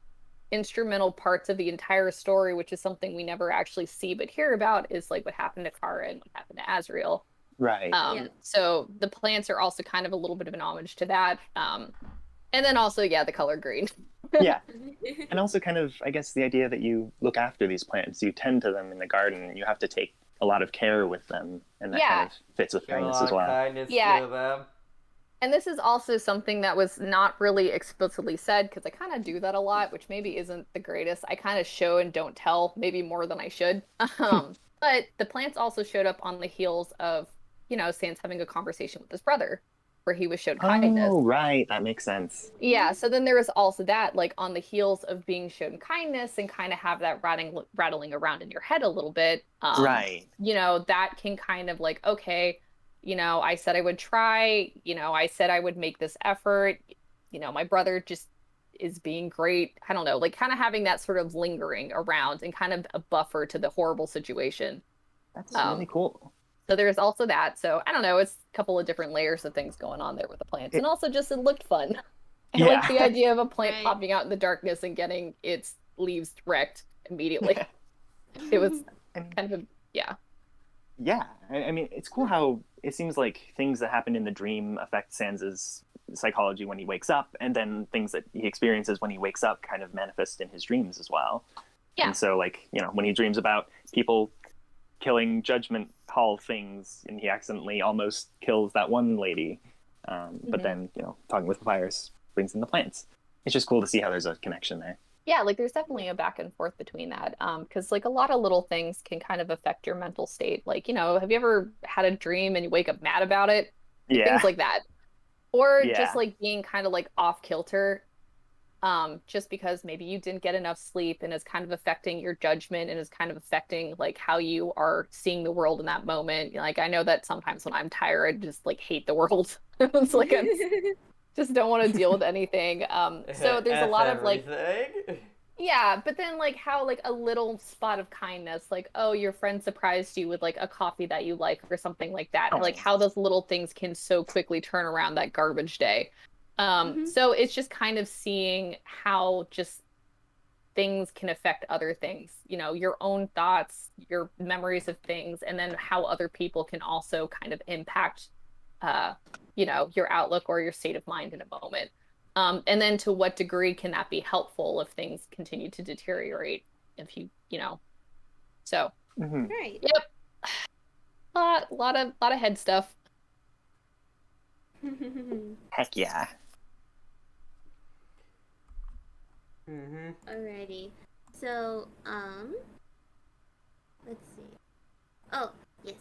instrumental parts of the entire story, which is something we never actually see but hear about, is like what happened to Kara and what happened to Azrael. Right. So the plants are also kind of a little bit of an homage to that. And then also, yeah, the color green. Yeah. And also kind of, I guess, the idea that you look after these plants, you tend to them in the garden, you have to take a lot of care with them, and that kind of fits with kindness as well. Kindness Yeah. to them. And this is also something that was not really explicitly said, because I kind of do that a lot, which maybe isn't the greatest. I kind of show and don't tell, maybe more than I should. But the plants also showed up on the heels of, you know, Sans having a conversation with his brother, where he was shown kindness. Oh, right. That makes sense. Yeah, so then there was also that, like, on the heels of being shown kindness and kind of have that rattling around in your head a little bit. Right. You know, that can kind of like, okay, you know, I said I would try, you know, I said I would make this effort, you know, my brother just is being great. I don't know, like kind of having that sort of lingering around and kind of a buffer to the horrible situation. That's really cool. So there's also that. So I don't know, it's a couple of different layers of things going on there with the plants. And also just it looked fun. I like the idea of a plant popping out in the darkness and getting its leaves wrecked immediately. It was kind of yeah. Yeah. I mean, it's cool how it seems like things that happen in the dream affect Sans's psychology when he wakes up, and then things that he experiences when he wakes up kind of manifest in his dreams as well. Yeah. And so, like, you know, when he dreams about people killing Judgment Hall things, and he accidentally almost kills that one lady, but then, you know, talking with Papyrus brings in the plants. It's just cool to see how there's a connection there. Yeah, like there's definitely a back and forth between that. Because like a lot of little things can kind of affect your mental state. Like, you know, have you ever had a dream and you wake up mad about it? Yeah. Things like that. Or just like being kind of like off kilter. Just because maybe you didn't get enough sleep and is kind of affecting your judgment and is kind of affecting like how you are seeing the world in that moment. Like I know that sometimes when I'm tired, I just like hate the world. It's like I'm just don't want to deal with anything. So there's a lot of like, yeah, but then like how like a little spot of kindness, like, oh, your friend surprised you with like a coffee that you like or something like that. Like how those little things can so quickly turn around that garbage day. So it's just kind of seeing how just things can affect other things, you know, your own thoughts, your memories of things, and then how other people can also kind of impact you know, your outlook or your state of mind in a moment. And then to what degree can that be helpful if things continue to deteriorate, if you know. So right. Yep. A lot of head stuff. Heck yeah. Alrighty. So, let's see. Oh, yes.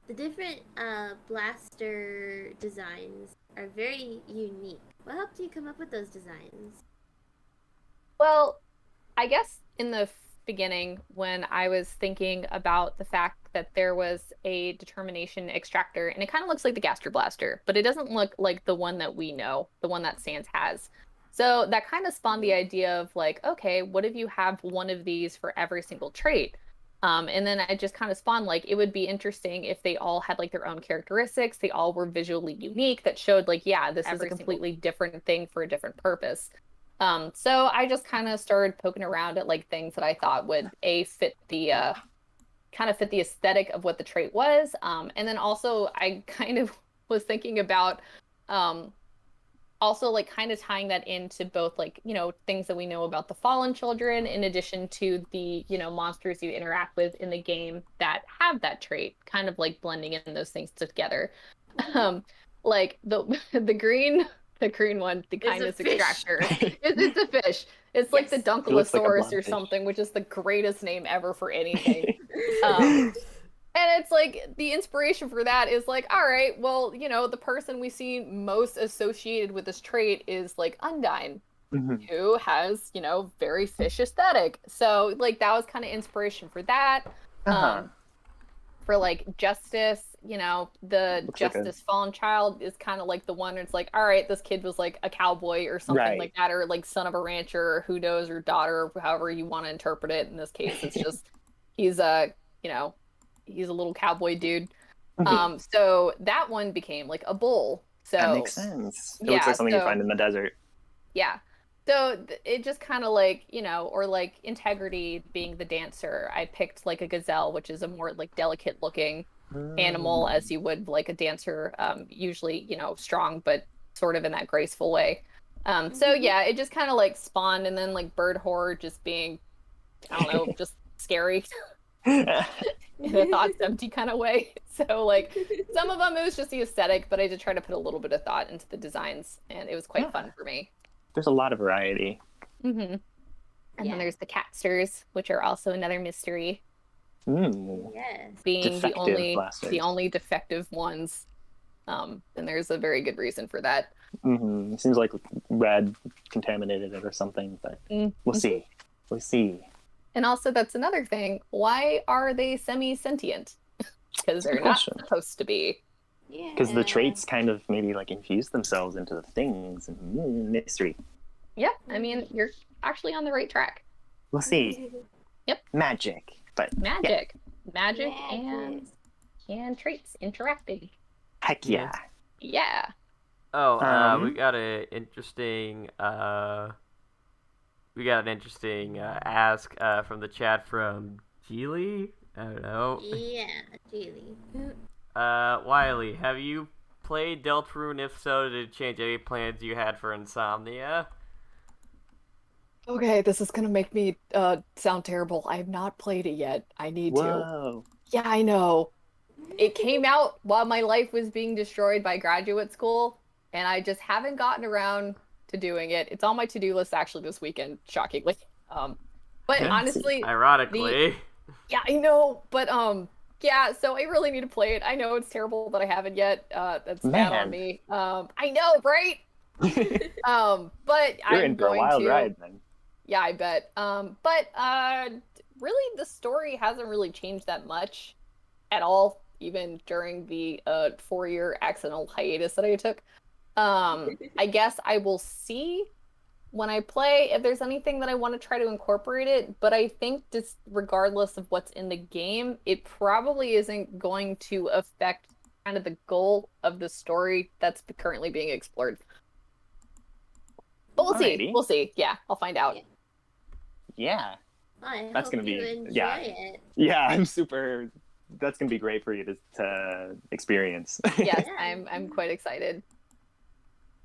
The different blaster designs are very unique. What helped you come up with those designs? Well, I guess in the beginning, when I was thinking about the fact that there was a determination extractor, and it kind of looks like the Gaster Blaster, but it doesn't look like the one that we know, the one that Sans has. So that kind of spawned the idea of like, okay, what if you have one of these for every single trait? And then I just kind of spawned like, it would be interesting if they all had like their own characteristics. They all were visually unique that showed like, yeah, this is a completely different thing for a different purpose. So I just kind of started poking around at like things that I thought would fit the kind of fit the aesthetic of what the trait was. And then also I kind of was thinking about also like kind of tying that into both like, you know, things that we know about the fallen children in addition to the, you know, monsters you interact with in the game that have that trait, kind of like blending in those things together. Like the green one, the kindness extractor. It's a fish. It's like the Dunkelosaurus or something, which is the greatest name ever for anything. And it's like the inspiration for that is like, all right, well, you know, the person we see most associated with this trait is like Undyne, who has, you know, very fish aesthetic. So like that was kind of inspiration for that. for like Justice, the Looks like Justice Fallen Child is kind of like the one where it's like, all right, this kid was like a cowboy or something like that, or like son of a rancher, or who knows, or daughter, however you want to interpret it. In this case, it's just he's a he's a little cowboy dude. So that one became like a bull. So that makes sense. It looks like something you find in the desert. Yeah. So it just kind of like, or like Integrity being the dancer. I picked like a gazelle, which is a more like delicate looking animal, as you would like a dancer, usually, strong, but sort of in that graceful way. So yeah, it just kind of like spawned, and then like bird horror just being, I don't know, just scary in a thoughts empty kind of way. So like some of them it was just the aesthetic, but I did try to put a little bit of thought into the designs, and it was quite fun for me. There's a lot of variety. And then there's the catsters, which are also another mystery. Yes. Being Defective the only defective ones. And there's a very good reason for that. It seems like red contaminated it or something, but we'll see. We'll see. And also, that's another thing. Why are they semi-sentient? Because they're not supposed to be. Yeah. Because the traits kind of maybe like infuse themselves into the things and mystery. Yeah, I mean, you're actually on the right track. We'll see. Yep. Magic. Magic and traits interacting. Heck yeah. Yeah. Oh, we got an interesting ask from the chat from Geely. I don't know. Yeah, Geely. Wiley, have you played Deltarune? If so, did it change any plans you had for Insomnia? Okay, this is gonna make me sound terrible. I have not played it yet. I need to. Yeah, I know. It came out while my life was being destroyed by graduate school, and I just haven't gotten around to doing it. It's on my to-do list actually this weekend, shockingly. But honestly, ironically, yeah, I know. But yeah, so I really need to play it. I know it's terrible that I haven't yet. That's bad on me. I know, right? But You're I'm in for a wild ride, then. Yeah, I bet. But really, the story hasn't really changed that much at all, even during the 4-year accidental hiatus that I took. I guess I will see when I play if there's anything that I want to try to incorporate it, but I think just regardless of what's in the game, it probably isn't going to affect kind of the goal of the story that's currently being explored. But we'll see. We'll see. Yeah, I'll find out. Yeah. That's gonna be it. Yeah, I'm super. That's gonna be great for you to experience. Yes, I'm quite excited.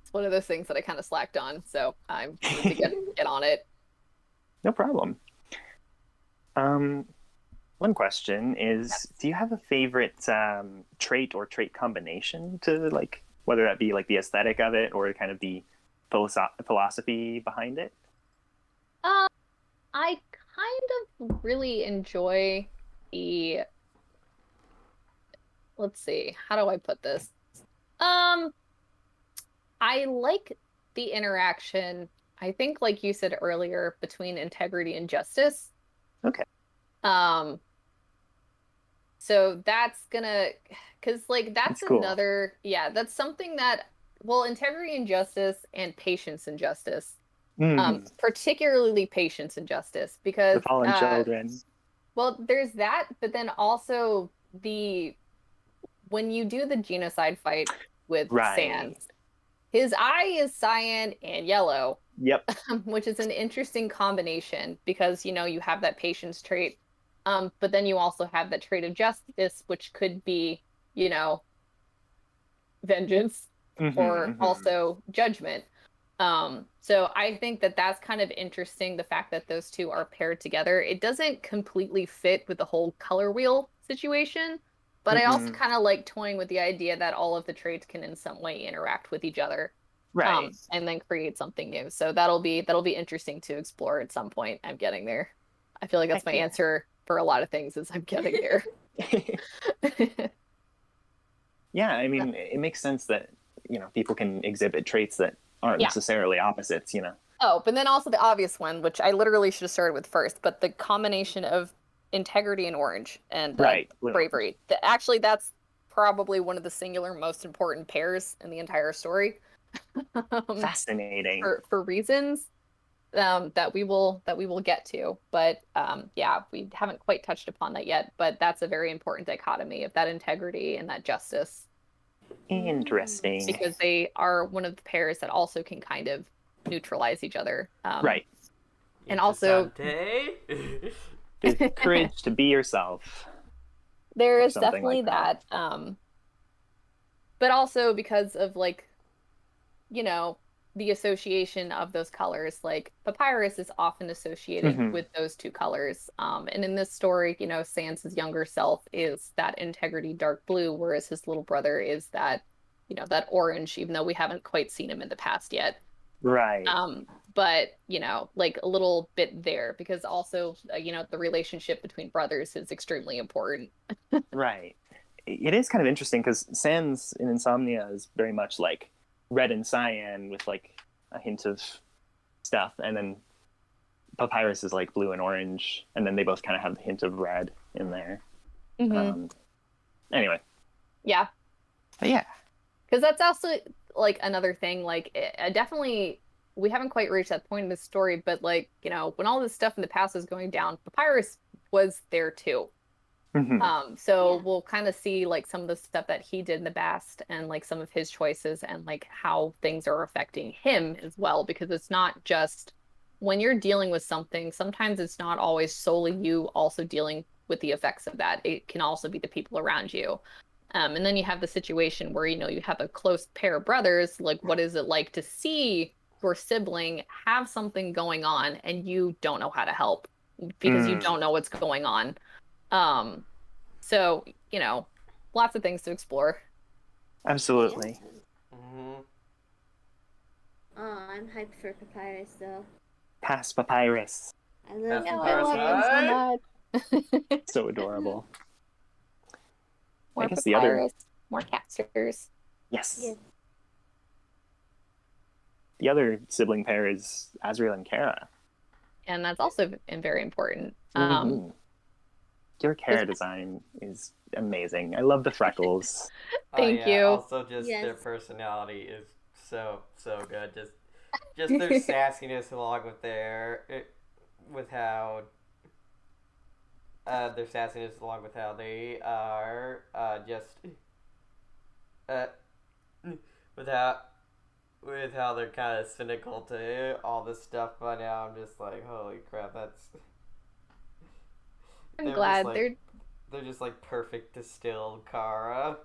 It's one of those things that I kind of slacked on, so I'm going to get on it. No problem. One question is, do you have a favorite trait or trait combination to like, whether that be like the aesthetic of it or kind of the philosophy behind it? I kind of really enjoy the, let's see, how do I put this? I like the interaction, I think like you said earlier, between integrity and justice. Okay. So that's gonna, because like that's cool. another, yeah, that's something that, well, integrity and justice and patience and justice. Particularly patience and justice, because the fallen children. Well, there's that, but then also when you do the genocide fight with Sans, his eye is cyan and yellow. Yep. Which is an interesting combination because you have that patience trait, but then you also have that trait of justice, which could be vengeance or also judgment. So I think that that's kind of interesting, the fact that those two are paired together. It doesn't completely fit with the whole color wheel situation, but I also kind of like toying with the idea that all of the traits can in some way interact with each other, and then create something new. So that'll be interesting to explore at some point. I'm getting there. I feel like that's my answer for a lot of things, is I'm getting there. Yeah, I mean, it makes sense that people can exhibit traits that aren't necessarily opposites, Oh, but then also the obvious one, which I literally should have started with first, but the combination of integrity and orange, and Right. Blue and bravery. Actually, that's probably one of the singular most important pairs in the entire story. Fascinating. For reasons that we will get to, but yeah, we haven't quite touched upon that yet. But that's a very important dichotomy of that integrity and that justice, Interesting. because they are one of the pairs that also can kind of neutralize each other. Right. And also, The courage to be yourself. there is Something definitely like that. But also because of like, you know, the association of those colors, like papyrus is often associated with those two colors. And in this story, you know, Sans' younger self is that integrity dark blue, whereas his little brother is that, you know, that orange, even though we haven't quite seen him in the past yet. Right. But, you know, like a little bit there, because also, you know, the relationship between brothers is extremely important. Right. It is kind of interesting because Sans in Insomnia is very much like red and cyan with like a hint of stuff, and then Papyrus is like blue and orange, and then they both kind of have the hint of red in there. Anyway. Yeah. But yeah. Because that's also like another thing, like definitely we haven't quite reached that point in the story, but like, you know, when all this stuff in the past was going down, Papyrus was there too. So we'll kind of see like some of the stuff that he did in the past and like some of his choices and like how things are affecting him as well, because it's not just when you're dealing with something, sometimes it's not always solely you also dealing with the effects of that. It can also be the people around you. And then you have the situation where, you know, you have a close pair of brothers. Like, what is it like to see your sibling have something going on and you don't know how to help because you don't know what's going on? So, you know, lots of things to explore. Absolutely. Oh, I'm hyped for Papyrus, though. Pass Papyrus. I love him so much. So adorable. More I guess Papyrus, the other... more capsters. Yes. Yeah. The other sibling pair is Azrael and Kara. And that's also very important. Your Kara design is amazing. I love the freckles. Thank you. Also, just their personality is so good. Just their sassiness, along with how they are with how they're kind of cynical to all this stuff. By now, I'm just like, holy crap, that's. I'm glad they're just like perfect distilled Kara.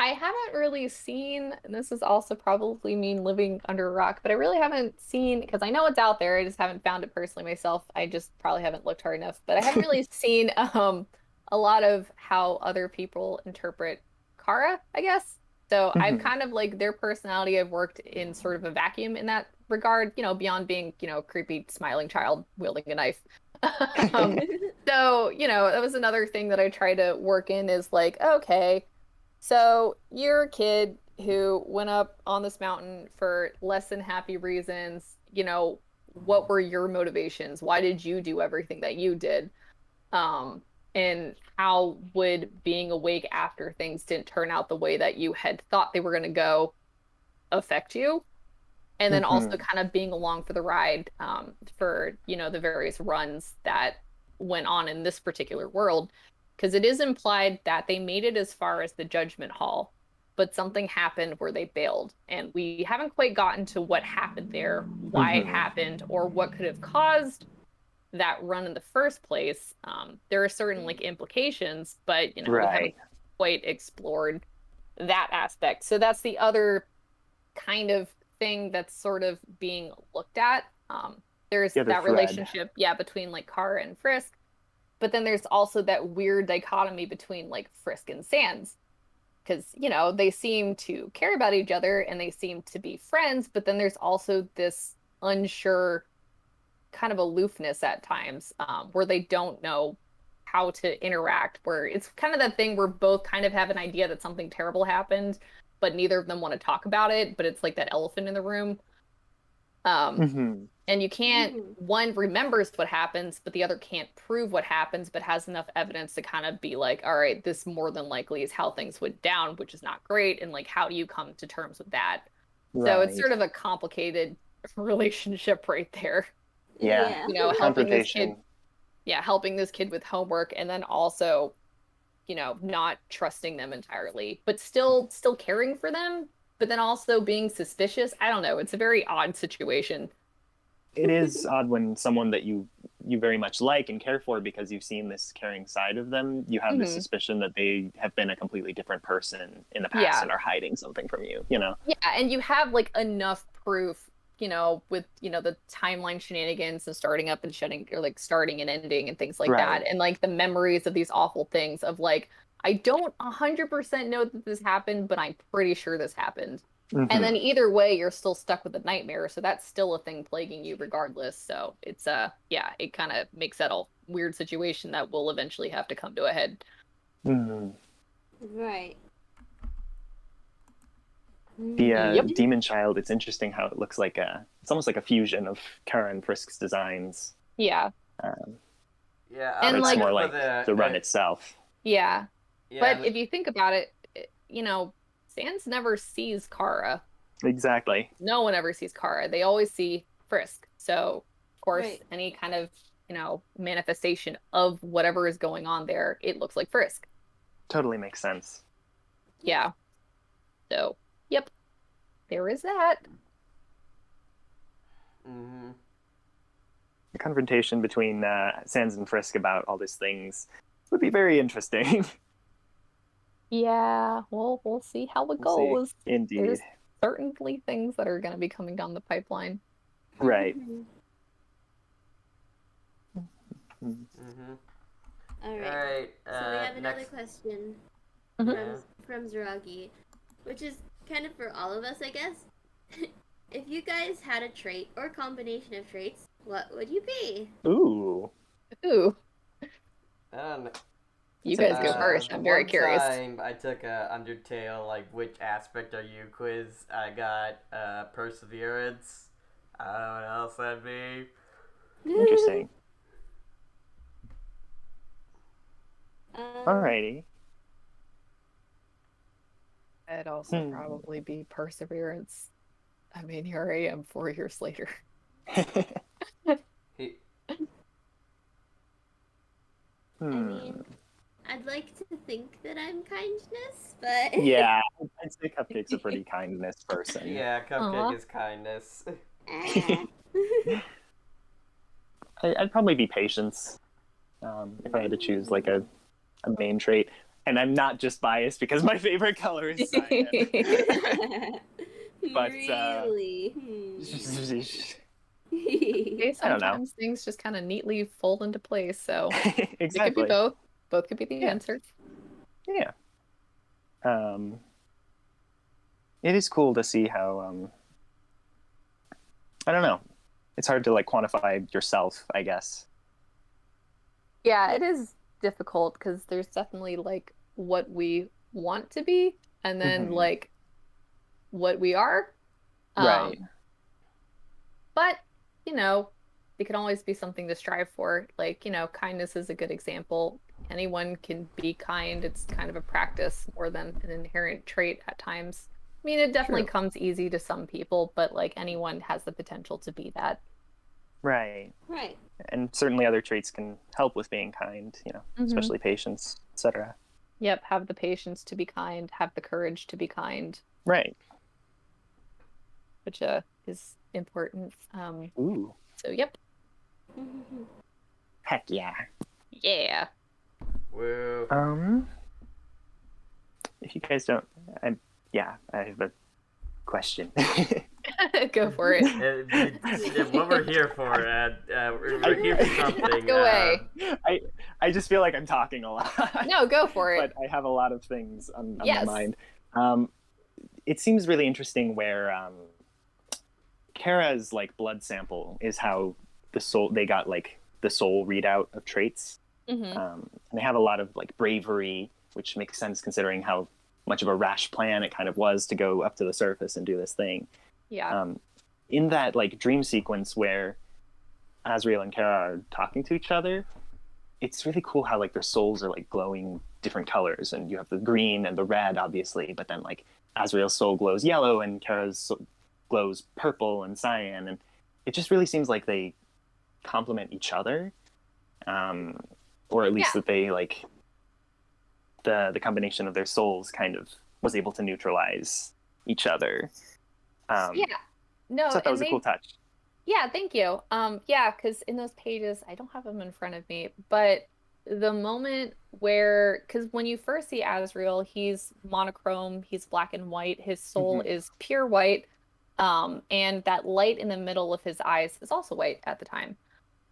I haven't really seen, and this is also probably me living under a rock, but I really haven't seen, because I know it's out there, I just haven't found it personally myself. I just probably haven't looked hard enough, but I haven't really seen a lot of how other people interpret Kara, I guess. So I've kind of like their personality, I've worked in sort of a vacuum in that regard, you know, beyond being, you know, creepy smiling child wielding a knife. So, you know, that was another thing that I try to work in is like, okay, so you're a kid who went up on this mountain for less than happy reasons. You know, what were your motivations? Why did you do everything that you did? And how would being awake after things didn't turn out the way that you had thought they were going to go affect you? And then also kind of being along for the ride for, you know, the various runs that went on in this particular world. Because it is implied that they made it as far as the Judgment Hall, but something happened where they bailed. And we haven't quite gotten to what happened there, why it happened, or what could have caused that run in the first place. There are certain like implications, but, you know, we haven't quite explored that aspect. So that's the other kind of thing that's sort of being looked at. There's that relationship, between like Kara and Frisk, but then there's also that weird dichotomy between like Frisk and Sans, because, you know, they seem to care about each other and they seem to be friends, but then there's also this unsure kind of aloofness at times, where they don't know how to interact, where it's kind of that thing where both kind of have an idea that something terrible happened, but neither of them want to talk about it, but it's like that elephant in the room. And And you can't, one remembers what happens, but the other can't prove what happens, but has enough evidence to kind of be like, all right, this more than likely is how things went down, which is not great. And like, how do you come to terms with that? So it's sort of a complicated relationship right there. Yeah. You know, helping this kid with homework, and then also, you know, not trusting them entirely, but still caring for them, but then also being suspicious. I don't know. It's a very odd situation. It is odd when someone that you very much like and care for, because you've seen this caring side of them, you have this suspicion that they have been a completely different person in the past and are hiding something from you, you know? Yeah, and you have like enough proof, you know, with, you know, the timeline shenanigans and starting up and shutting, or like starting and ending and things like that. And like the memories of these awful things of like, I don't 100% know that this happened, but I'm pretty sure this happened. And then either way, you're still stuck with the nightmare. So that's still a thing plaguing you regardless. So it's, yeah, it kind of makes that a weird situation that will eventually have to come to a head. Right. The Demon Child, it's interesting how it looks like it's almost like a fusion of Kara and Frisk's designs. Yeah. Yeah, and it's like, more like the run itself. Yeah. But if you think about it, you know, Sans never sees Kara. Exactly. No one ever sees Kara. They always see Frisk. So, of course, any kind of, you know, manifestation of whatever is going on there, it looks like Frisk. Totally makes sense. Yeah. So, yep. There is that. The confrontation between Sans and Frisk about all these things would be very interesting. Yeah, well, we'll see how it goes. Indeed. There's certainly things that are going to be coming down the pipeline. Right. All right. So we have another question from Zeragi, which is kind of for all of us, I guess. If you guys had a trait or combination of traits, what would you be? Ooh. You guys go first. I'm very curious. One time I took a Undertale, like, which aspect are you quiz. I got perseverance. I don't know what else that'd be. Interesting. Alrighty. I'd also probably be perseverance. I mean, here I am 4 years later. I mean, I'd like to think that I'm kindness, but... Yeah, I'd say Cupcake's a pretty kindness person. Yeah, Cupcake is kindness. I'd probably be patience, if I had to choose like a main trait. And I'm not just biased because my favorite color is cyan. But really? Okay, sometimes things just kind of neatly fold into place, so exactly. It could be both. Both could be the answer. Yeah. It is cool to see how I don't know. It's hard to like quantify yourself, I guess. Yeah, it is difficult because there's definitely like what we want to be and then like what we are. Right. But, you know, it can always be something to strive for. Like, you know, kindness is a good example. Anyone can be kind. It's kind of a practice more than an inherent trait at times. I mean, it definitely comes easy to some people, but like anyone has the potential to be that. Right. And certainly other traits can help with being kind, you know, especially patience, etc. Yep, have the patience to be kind, have the courage to be kind. Right. Which is important. Ooh. So, yep. Heck yeah. Yeah. Woo. If you guys don't, I have a question. Go for it. What we're here for, we're here for something. Go away. I just feel like I'm talking a lot. No, go for it. But I have a lot of things on my mind. It seems really interesting where Kara's like blood sample is how they got like the soul readout of traits. And they have a lot of like bravery, which makes sense considering how much of a rash plan it kind of was to go up to the surface and do this thing. Yeah. in that like dream sequence where Azriel and Kara are talking to each other, it's really cool how like their souls are like glowing different colors, and you have the green and the red, obviously, but then like Azriel's soul glows yellow and Kara's glows purple and cyan, and it just really seems like they complement each other, or at least that they like the combination of their souls kind of was able to neutralize each other. No, so I thought that was a cool touch. Yeah, thank you. Yeah, because in those pages, I don't have them in front of me, but the moment where, because when you first see Azriel, he's monochrome, he's black and white, his soul is pure white, and that light in the middle of his eyes is also white at the time.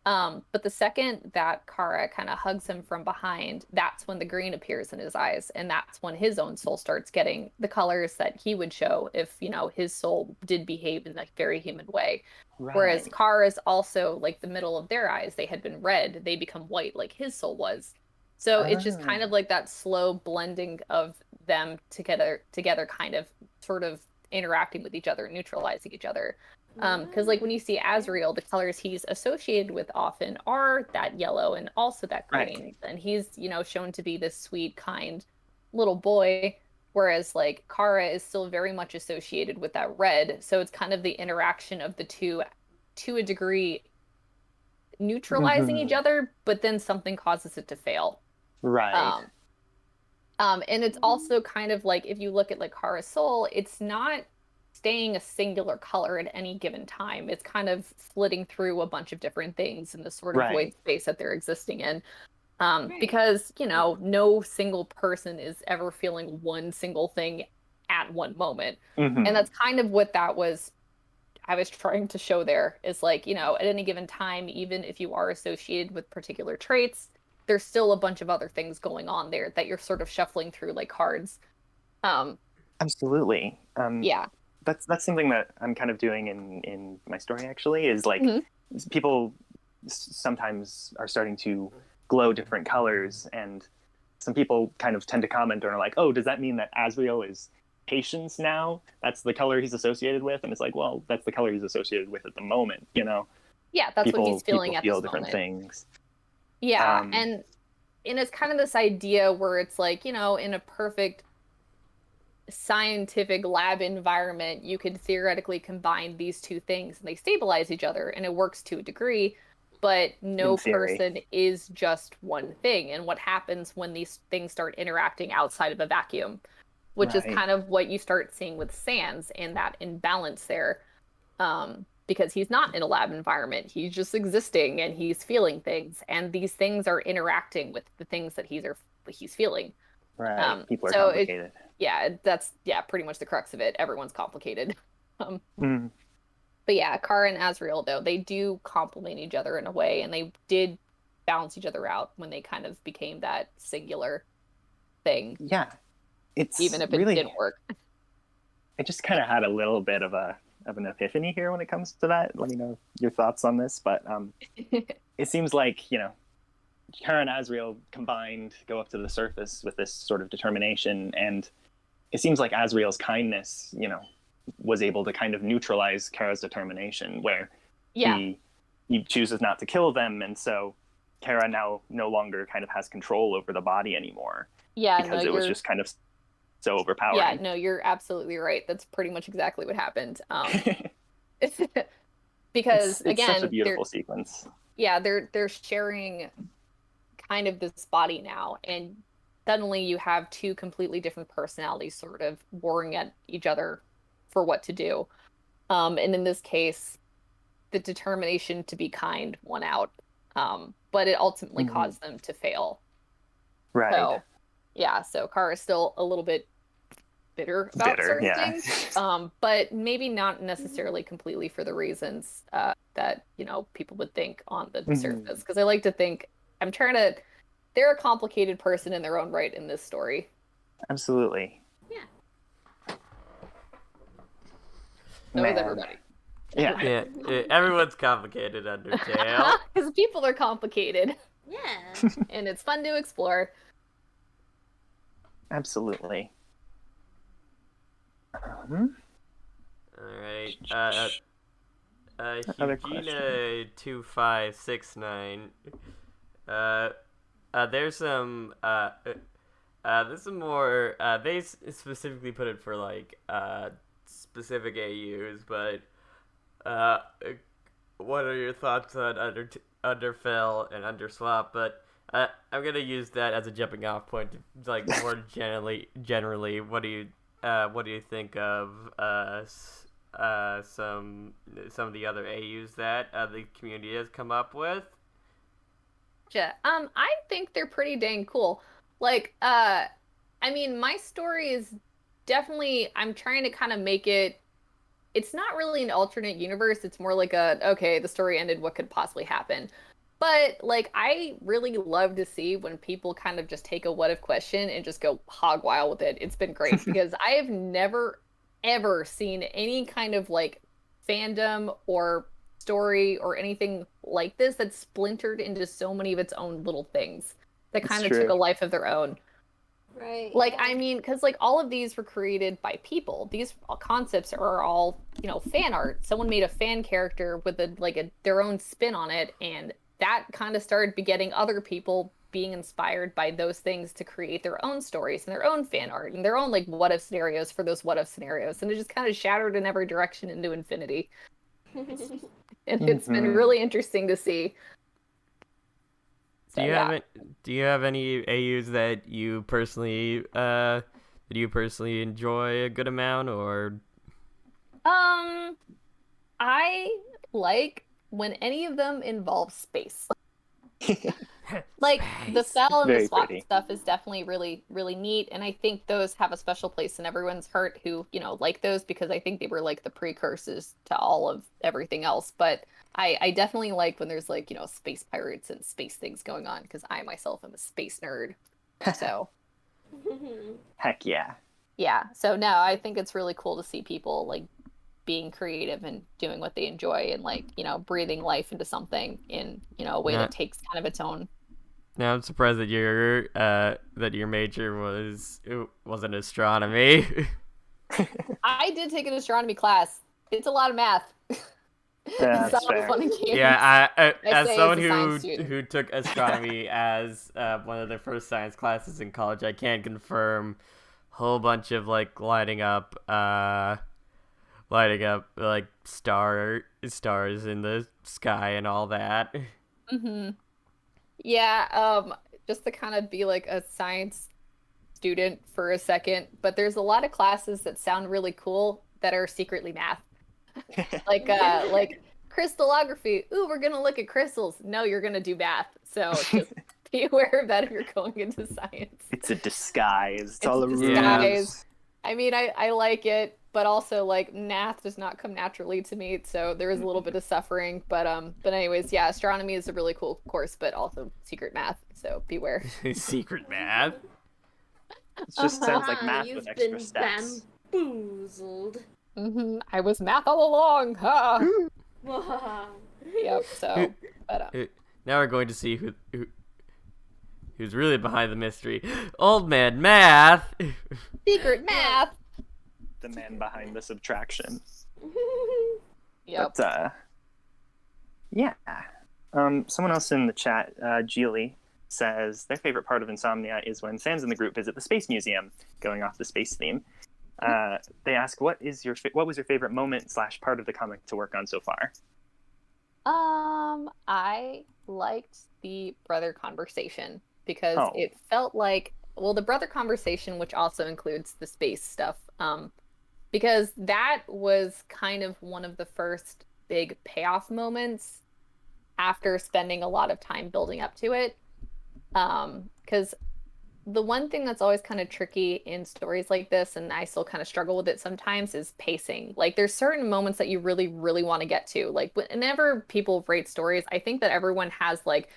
But the second that Kara kind of hugs him from behind, that's when the green appears in his eyes, and that's when his own soul starts getting the colors that he would show if, you know, his soul did behave in a very human way. Right. Whereas Kara's also, like, the middle of their eyes, they had been red, they become white like his soul was. So it's just kind of like that slow blending of them together kind of sort of interacting with each other, neutralizing each other. Because like when you see Azriel, the colors he's associated with often are that yellow and also that green. Right. And he's, you know, shown to be this sweet, kind little boy, whereas like Kara is still very much associated with that red. So it's kind of the interaction of the two to a degree neutralizing each other, but then something causes it to fail. Right. And it's also kind of like, if you look at like Kara's soul, it's not staying a singular color at any given time. It's kind of flitting through a bunch of different things in the sort of void space that they're existing in. Because, you know, no single person is ever feeling one single thing at one moment. And that's kind of what I was trying to show there, is like, you know, at any given time, even if you are associated with particular traits, there's still a bunch of other things going on there that you're sort of shuffling through like cards. Absolutely. Yeah. That's something that I'm kind of doing in my story, actually, is like people sometimes are starting to glow different colors, and some people kind of tend to comment and are like, oh, does that mean that Azriel is patience now? That's the color he's associated with? And it's like, well, that's the color he's associated with at the moment, you know? Yeah, that's what he's feeling at this moment. People feel different things. Yeah, and it's kind of this idea where it's like, you know, in a perfect scientific lab environment, you could theoretically combine these two things and they stabilize each other and it works to a degree, but no person is just one thing. And what happens when these things start interacting outside of a vacuum, which is kind of what you start seeing with Sans and that imbalance there, because he's not in a lab environment, he's just existing and he's feeling things, and these things are interacting with the things that he's feeling. People are complicated. That's pretty much the crux of it. Everyone's complicated. But yeah, Kara and Azriel, though, they do complement each other in a way, and they did balance each other out when they kind of became that singular thing. Yeah, it's even if it didn't work. I just kind of had a little bit of an epiphany here when it comes to that. Let me know your thoughts on this, but it seems like, you know, Kara and Azriel combined go up to the surface with this sort of determination, and it seems like Azriel's kindness, you know, was able to kind of neutralize Kara's determination, where he chooses not to kill them, and so Kara now no longer kind of has control over the body anymore. Yeah, because it was just kind of so overpowering. Yeah, no, you're absolutely right. That's pretty much exactly what happened. Because it's again, such a beautiful sequence. Yeah, they're sharing kind of this body now, and suddenly you have two completely different personalities sort of warring at each other for what to do. And in this case, the determination to be kind won out, but it ultimately caused them to fail. Right. So, yeah, so Kara is still a little bit bitter about certain things, but maybe not necessarily completely for the reasons that, you know, people would think on the surface. Because I like to think, they're a complicated person in their own right in this story. Absolutely. Yeah. So is everybody. Yeah, everyone's complicated, Undertale. Because people are complicated. Yeah. And it's fun to explore. Absolutely. All right. Another question. Hugina2569. There's some more. They specifically put it for like specific AUs, but uh, what are your thoughts on Underfill and Underswap? But I'm gonna use that as a jumping off point to like more generally. What do you think of some of the other AUs that the community has come up with? Yeah. I think they're pretty dang cool. Like, I mean, my story is definitely, I'm trying to kind of make it, it's not really an alternate universe. It's more like okay, the story ended, what could possibly happen? But, like, I really love to see when people kind of just take a what if question and just go hog wild with it. It's been great because I have never, ever seen any kind of, like, fandom or story or anything like this that's splintered into so many of its own little things that kind of took a life of their own. Right. Like, yeah. I mean, because like all of these were created by people. These concepts are all, you know, fan art. Someone made a fan character with their own spin on it, and that kind of started begetting other people being inspired by those things to create their own stories and their own fan art and their own like what if scenarios for those what if scenarios, and it just kind of shattered in every direction into infinity. And it's been really interesting to see. Do you have any AUs that you personally enjoy a good amount, or? I like when any of them involve space. Like the Cell and the Swap stuff is definitely really, really neat, and I think those have a special place in everyone's heart who, you know, like those, because I think they were like the precursors to all of everything else. But I definitely like when there's like, you know, space pirates and space things going on, because I myself am a space nerd. So Heck yeah. yeah. So no, I think it's really cool to see people like being creative and doing what they enjoy and like, you know, breathing life into something in, you know, a way that takes kind of its own. Now I'm surprised that your major wasn't astronomy. I did take an astronomy class. It's a lot of math. Yeah, that's fair. Fun and games. Yeah, as someone as who took astronomy as one of their first science classes in college, I can confirm a whole bunch of like lighting up like stars in the sky and all that. Mm-hmm. Yeah, just to kind of be like a science student for a second, but there's a lot of classes that sound really cool that are secretly math. Like crystallography. Ooh, we're gonna look at crystals. No, you're gonna do math. So just be aware of that if you're going into science. It's a disguise. It's all a disguise. I mean, I like it, but also like math does not come naturally to me, so there is a little bit of suffering. But anyways, yeah, astronomy is a really cool course, but also secret math. So beware. Secret math. It just sounds like math with extra been steps. Bamboozled. Mm-hmm. I was math all along. Ha. Yep. So, but now we're going to see who's really behind the mystery. Old man math. Secret math. The man behind the subtraction. Yep. But, yeah. Someone else in the chat, Julie, says their favorite part of Insomnia is when Sans and the group visit the Space Museum, going off the space theme. They ask, what was your favorite moment / part of the comic to work on so far? I liked the brother conversation because it felt like, well, the brother conversation, which also includes the space stuff, because that was kind of one of the first big payoff moments after spending a lot of time building up to it. Because the one thing that's always kind of tricky in stories like this, and I still kind of struggle with it sometimes, is pacing. Like, there's certain moments that you really, really want to get to. Like, whenever people rate stories, I think that everyone has, like,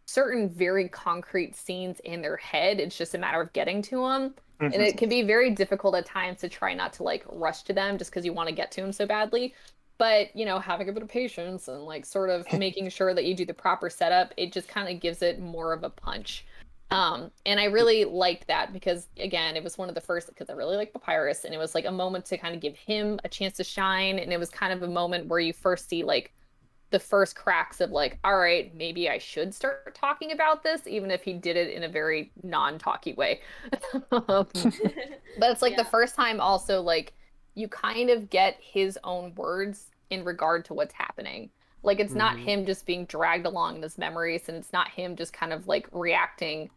certain very concrete scenes in their head. It's just a matter of getting to them. Mm-hmm. And it can be very difficult at times to try not to, like, rush to them just because you want to get to them so badly. But, you know, having a bit of patience and, like, sort of making sure that you do the proper setup, it just kind of gives it more of a punch. And I really liked that because, again, it was one of the first, because I really like Papyrus, and it was like a moment to kind of give him a chance to shine. And it was kind of a moment where you first see like the first cracks of like, all right, maybe I should start talking about this, even if he did it in a very non-talky way. But it's like the Yeah. first time also like you kind of get his own words in regard to what's happening. Like it's not Mm-hmm. him just being dragged along in his memories, and it's not him just kind of like reacting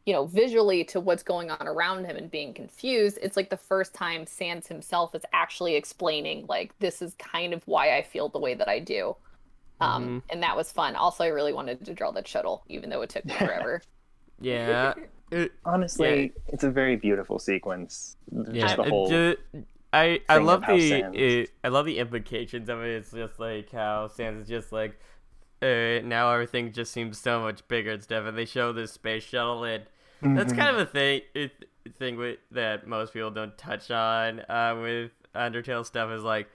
you know, visually to what's going on around him and being confused. It's like the first time Sans himself is actually explaining like this is kind of why I feel the way that I do. Mm-hmm. And that was fun. Also, I really wanted to draw that shuttle, even though it took me forever. Yeah. Honestly, it's a very beautiful sequence. Yeah. Just the whole I thing love of how Sans. I love the implications of it. It's just like how Sans is just like now everything just seems so much bigger and stuff, and they show this space shuttle, and that's kind of a thing that most people don't touch on with Undertale stuff is like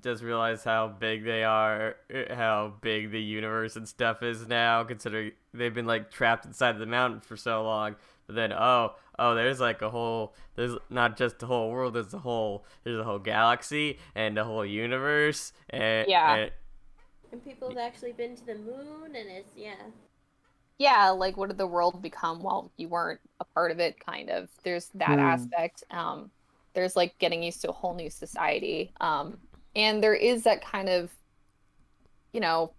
just realize how big they are, how big the universe and stuff is now, considering they've been like trapped inside the mountain for so long. But then there's like there's not just the whole world, there's a whole galaxy and a whole universe, Yeah. And people have actually been to the moon, and it's Yeah, like what did the world become while you weren't a part of it, kind of. There's that aspect. There's like getting used to a whole new society. And there is that kind of, you know,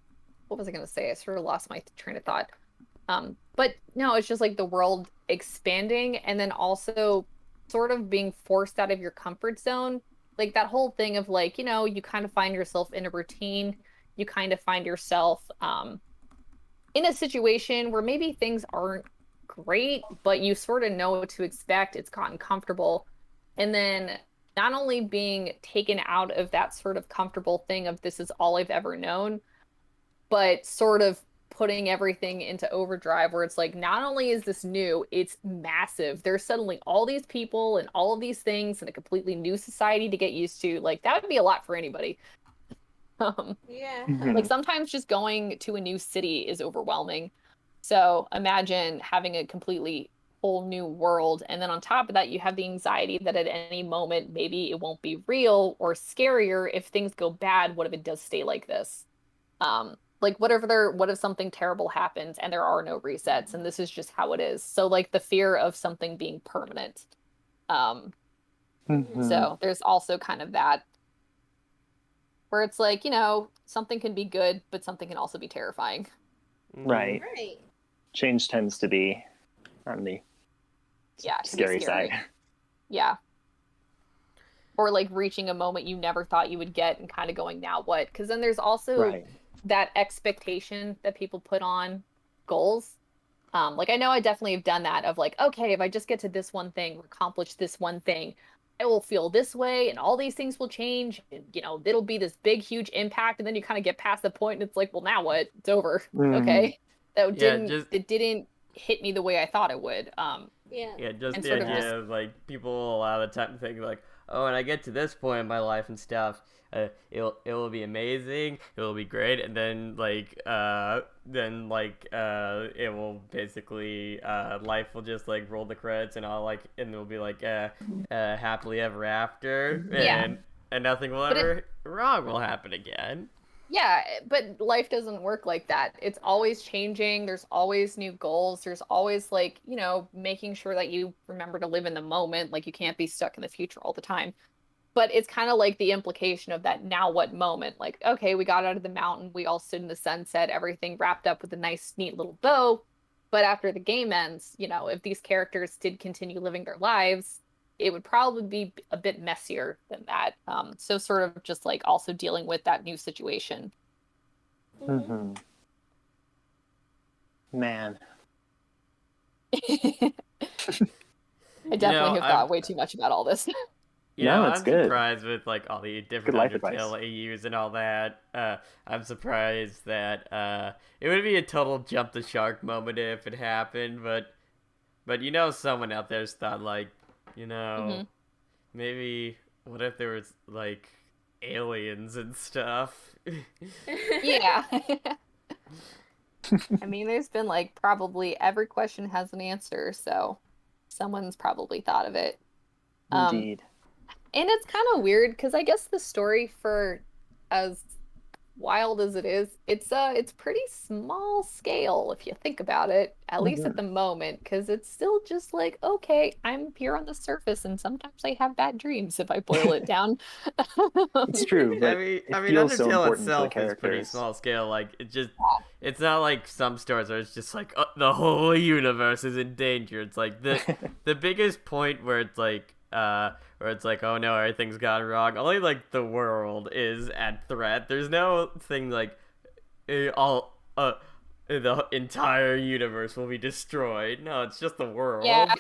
what was I gonna say? I sort of lost my train of thought. But no, it's just like the world expanding and then also sort of being forced out of your comfort zone. Like that whole thing of like, you know, you kind of find yourself in a routine. You kind of find yourself in a situation where maybe things aren't great, but you sort of know what to expect. It's gotten comfortable. And then not only being taken out of that sort of comfortable thing of this is all I've ever known, but sort of putting everything into overdrive where it's like, not only is this new, it's massive. There's suddenly all these people and all of these things and a completely new society to get used to. Like, that would be a lot for anybody. yeah. Like sometimes just going to a new city is overwhelming. So imagine having a completely whole new world. And then on top of that, you have the anxiety that at any moment, maybe it won't be real, or scarier if things go bad. What if it does stay like this? Like what if something terrible happens and there are no resets and this is just how it is? So like the fear of something being permanent. So there's also kind of that where it's like, you know, something can be good, but something can also be terrifying. Right. Right. Change tends to be on the scary side. Yeah. Or like reaching a moment you never thought you would get and kind of going, now what? Because then there's also that expectation that people put on goals. Like I know I definitely have done that of like, okay, if I just get to this one thing or accomplish this one thing, I will feel this way and all these things will change. And, you know, it'll be this big, huge impact. And then you kind of get past the point and it's like, well, now what? It's over. Okay. It didn't hit me the way I thought it would. Yeah. Just the idea of like people a lot of the time think like, oh, when I get to this point in my life and stuff, it will be amazing, it will be great, and then it will basically life will just like roll the credits and and it'll be like happily ever after, and nothing will wrong will happen again. Yeah, but life doesn't work like that. It's always changing. There's always new goals. There's always like, you know, making sure that you remember to live in the moment. Like you can't be stuck in the future all the time. But it's kind of like the implication of that now what moment. Like, okay, we got out of the mountain. We all stood in the sunset. Everything wrapped up with a nice, neat little bow. But after the game ends, you know, if these characters did continue living their lives, it would probably be a bit messier than that. So sort of just like also dealing with that new situation. Man. I definitely have thought way too much about all this. It's I'm good. surprised with like all the different Undertale AUs and all that. I'm surprised that it would be a total jump the shark moment if it happened, but you know, someone out there's thought like, you know, maybe what if there was like aliens and stuff? Yeah. I mean, there's been like probably every question has an answer, so someone's probably thought of it. Um, Indeed. and it's kind of weird because I guess the story for as wild as it is, it's pretty small scale if you think about it, at least at Mhm. the moment, because it's still just like, okay, I'm here on the surface and sometimes I have bad dreams if I boil it down. It's true, I but mean, it I mean, feels so Undertale important to the itself is pretty characters. small scale. Like, it's not like some stories where it's just like the whole universe is in danger. It's like the biggest point where it's like, oh no, everything's gone wrong. Only like the world is at threat. There's no thing like all the entire universe will be destroyed. No, it's just the Yeah, world.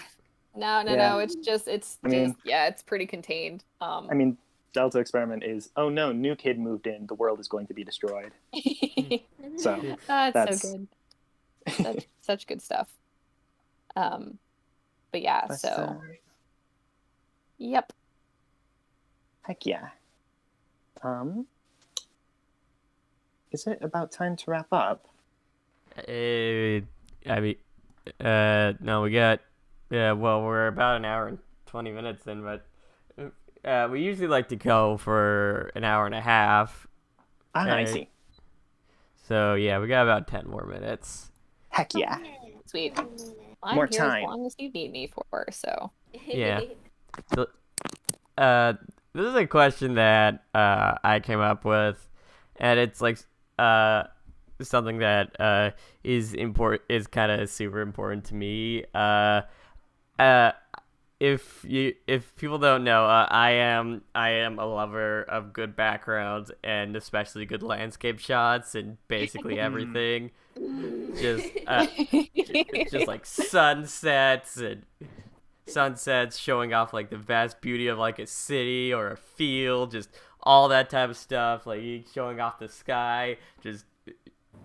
Yeah. no, it's I just mean, yeah, it's pretty contained. I mean, Delta experiment is, oh no, new kid moved in, the world is going to be destroyed. So That's so that's good. Such good stuff. But yeah, but, so yep. heck yeah. Um, is it about time to wrap up? I mean, no, we got, yeah, well, we're about an hour and 20 minutes in, but we usually like to go for an hour and a half. I Uh, see. so, yeah, we got about 10 more minutes. Heck yeah. Sweet. I'm More here time. as long as you need me for, so. Yeah. So, this is a question that I came up with, and it's like something that is kind of super important to me. Uh, if people don't know, I am a lover of good backgrounds and especially good landscape shots and basically everything. Just just like sunsets showing off like the vast beauty of like a city or a field, just all that type of stuff, like showing off the sky, just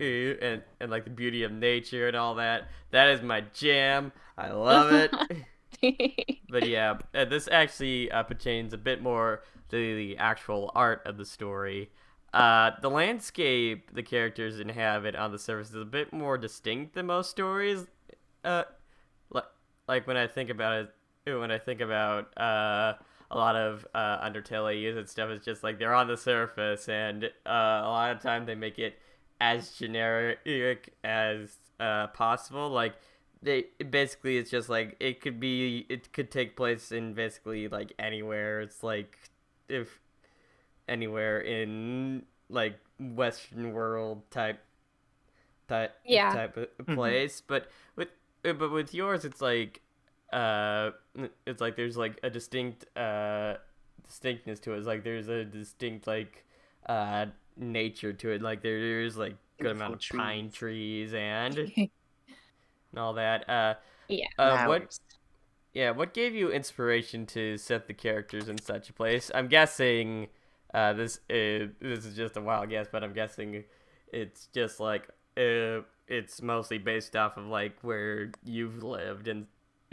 and like the beauty of nature and all that. That is my jam. I love it. But yeah, this actually pertains a bit more to the actual art of the story. The landscape the characters inhabit on the surface is a bit more distinct than most stories. Uh, like, like when I think about a lot of Undertale AUs and stuff, it's just like they're on the surface, and a lot of time they make it as generic as possible. Like basically it's just like it could take place in basically like anywhere. It's like if anywhere in like Western world Yeah. type of place, but with yours uh it's like there's like a distinct distinctness to it. It's like there's a distinct like nature to it. Like there's like good amount of Beautiful pine trees. trees and all that. Yeah. What Flowers. yeah, what gave you inspiration to set the characters in such a place? I'm guessing this is just a wild guess, but I'm guessing it's just like it's mostly based off of like where you've lived and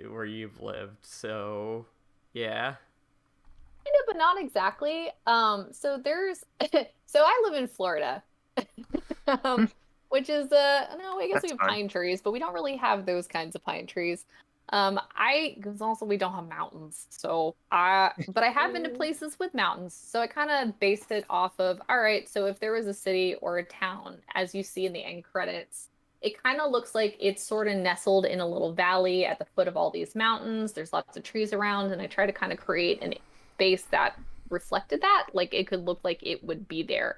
where you've lived. So, yeah. Kind of, but not exactly. So there's so I live in Florida. Which is no, I guess we That's have fun. pine trees, but we don't really have those kinds of pine trees. I because also we don't have mountains, so but I have been to places with mountains, so I kind of based it off of, all right, so if there was a city or a town, as you see in the end credits, it kind of looks like it's sort of nestled in a little valley at the foot of all these mountains. There's lots of trees around, and I try to kind of create an base that reflected that, like it could look like it would be there.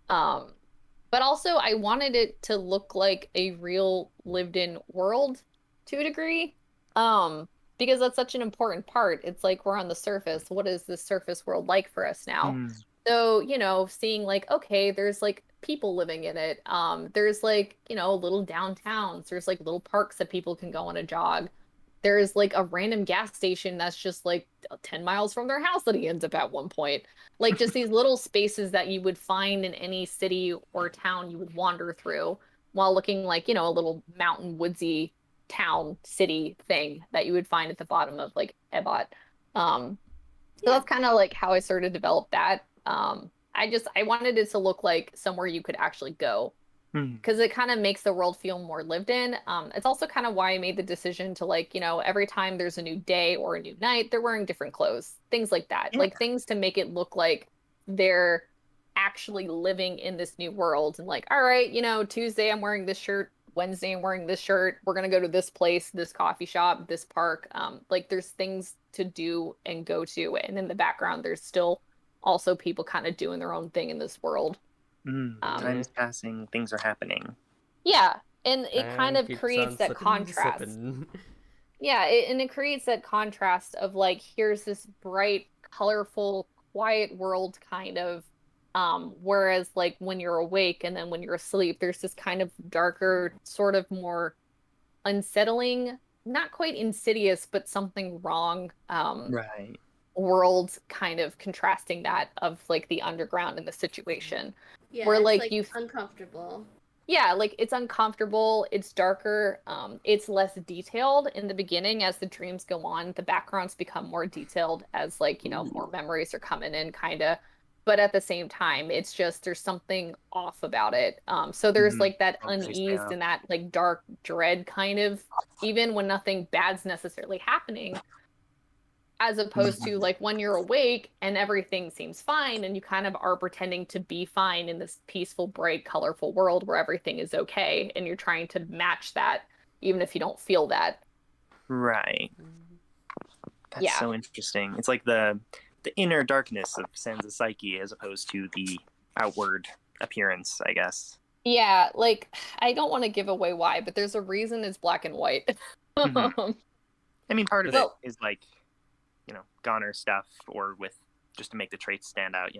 Um, but also I wanted it to look like a real lived-in world to a degree. Because that's such an important part. It's like we're on the surface. What is this surface world like for us now? Mm. So, seeing like, okay, there's like people living in it. There's like, little downtowns. There's like little parks that people can go on a jog. There's like a random gas station that's just like 10 miles from their house that he ends up at one point. Like just these little spaces that you would find in any city or town you would wander through while looking like, a little mountain woodsy town city thing that you would find at the bottom of like Ebot. So that's kind of like how I sort of developed that. I wanted it to look like somewhere you could actually go because it kind of makes the world feel more lived in. It's also kind of why I made the decision to like, every time there's a new day or a new night, they're wearing different clothes, things like that. Yeah. Like things to make it look like they're actually living in this new world. And like, all right, Tuesday I'm wearing this shirt, Wednesday I'm wearing this shirt. We're gonna go to this place, this coffee shop, this park. Like there's things to do and go to, and in the background there's still also people kind of doing their own thing in this world. Time's passing, things are happening. Yeah, and it kind of keeps creates on that slipping, contrast. slipping. Yeah, and it creates that contrast of like, here's this bright, colorful, quiet world kind of, whereas like when you're awake and then when you're asleep, there's this kind of darker, sort of more unsettling, not quite insidious, but something wrong, Right. world kind of contrasting that of like the underground and the situation. Yeah, Where it's like uncomfortable. Yeah, like it's uncomfortable, it's darker, it's less detailed in the beginning. As the dreams go on, the backgrounds become more detailed as like, more memories are coming in kind of. But at the same time, it's just there's something off about it. So there's like that unease and that like dark dread kind of, even when nothing bad's necessarily happening, as opposed to like when you're awake and everything seems fine and you kind of are pretending to be fine in this peaceful, bright, colorful world where everything is okay, and you're trying to match that even if you don't feel that. Right. That's so interesting. It's like the inner darkness of Sansa's psyche as opposed to the outward appearance, I guess. Yeah, like I don't want to give away why, but there's a reason it's black and white. I mean, part of it is like, goner stuff, or with just to make the traits stand out,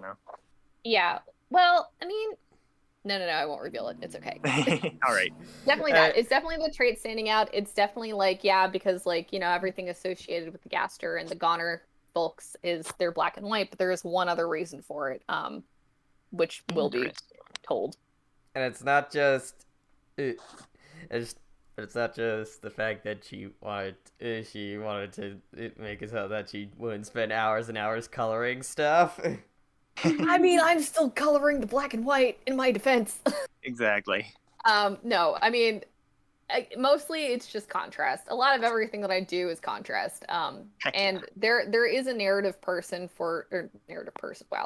Yeah. Well, I mean, no, I won't reveal it. It's okay. All right. Definitely that. It's definitely the trait standing out. It's definitely like, because like, everything associated with the Gaster and the goner folks is they're black and white, but there is one other reason for it, which will be told. And it's not just it's not just the fact that she wanted to make it so that she wouldn't spend hours and hours coloring stuff. I mean, I'm still coloring the black and white in my defense. Exactly. No, I mean, mostly it's just contrast. A lot of everything that I do is contrast. And there is a narrative person wow,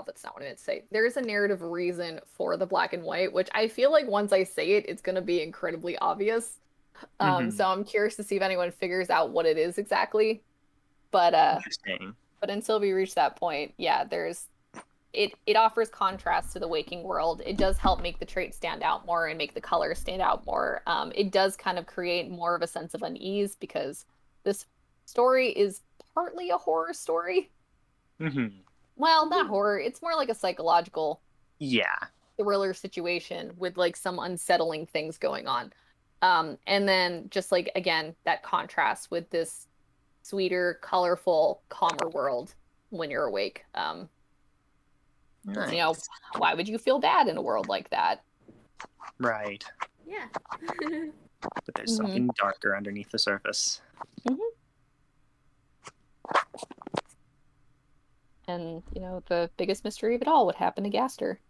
that's not what I meant to say. There is a narrative reason for the black and white, which I feel like once I say it, it's going to be incredibly obvious. So I'm curious to see if anyone figures out what it is exactly. But until we reach that point, yeah, it offers contrast to the waking world. It does help make the traits stand out more and make the colors stand out more. It does kind of create more of a sense of unease because this story is partly a horror story. Well, not horror. It's more like a psychological thriller situation with like some unsettling things going on. And then just like, again, that contrast with this sweeter, colorful, calmer world when you're awake. Nice. Why would you feel bad in a world like that? Right. Yeah. But there's something darker underneath the surface. And, the biggest mystery of it all, what happened to Gaster.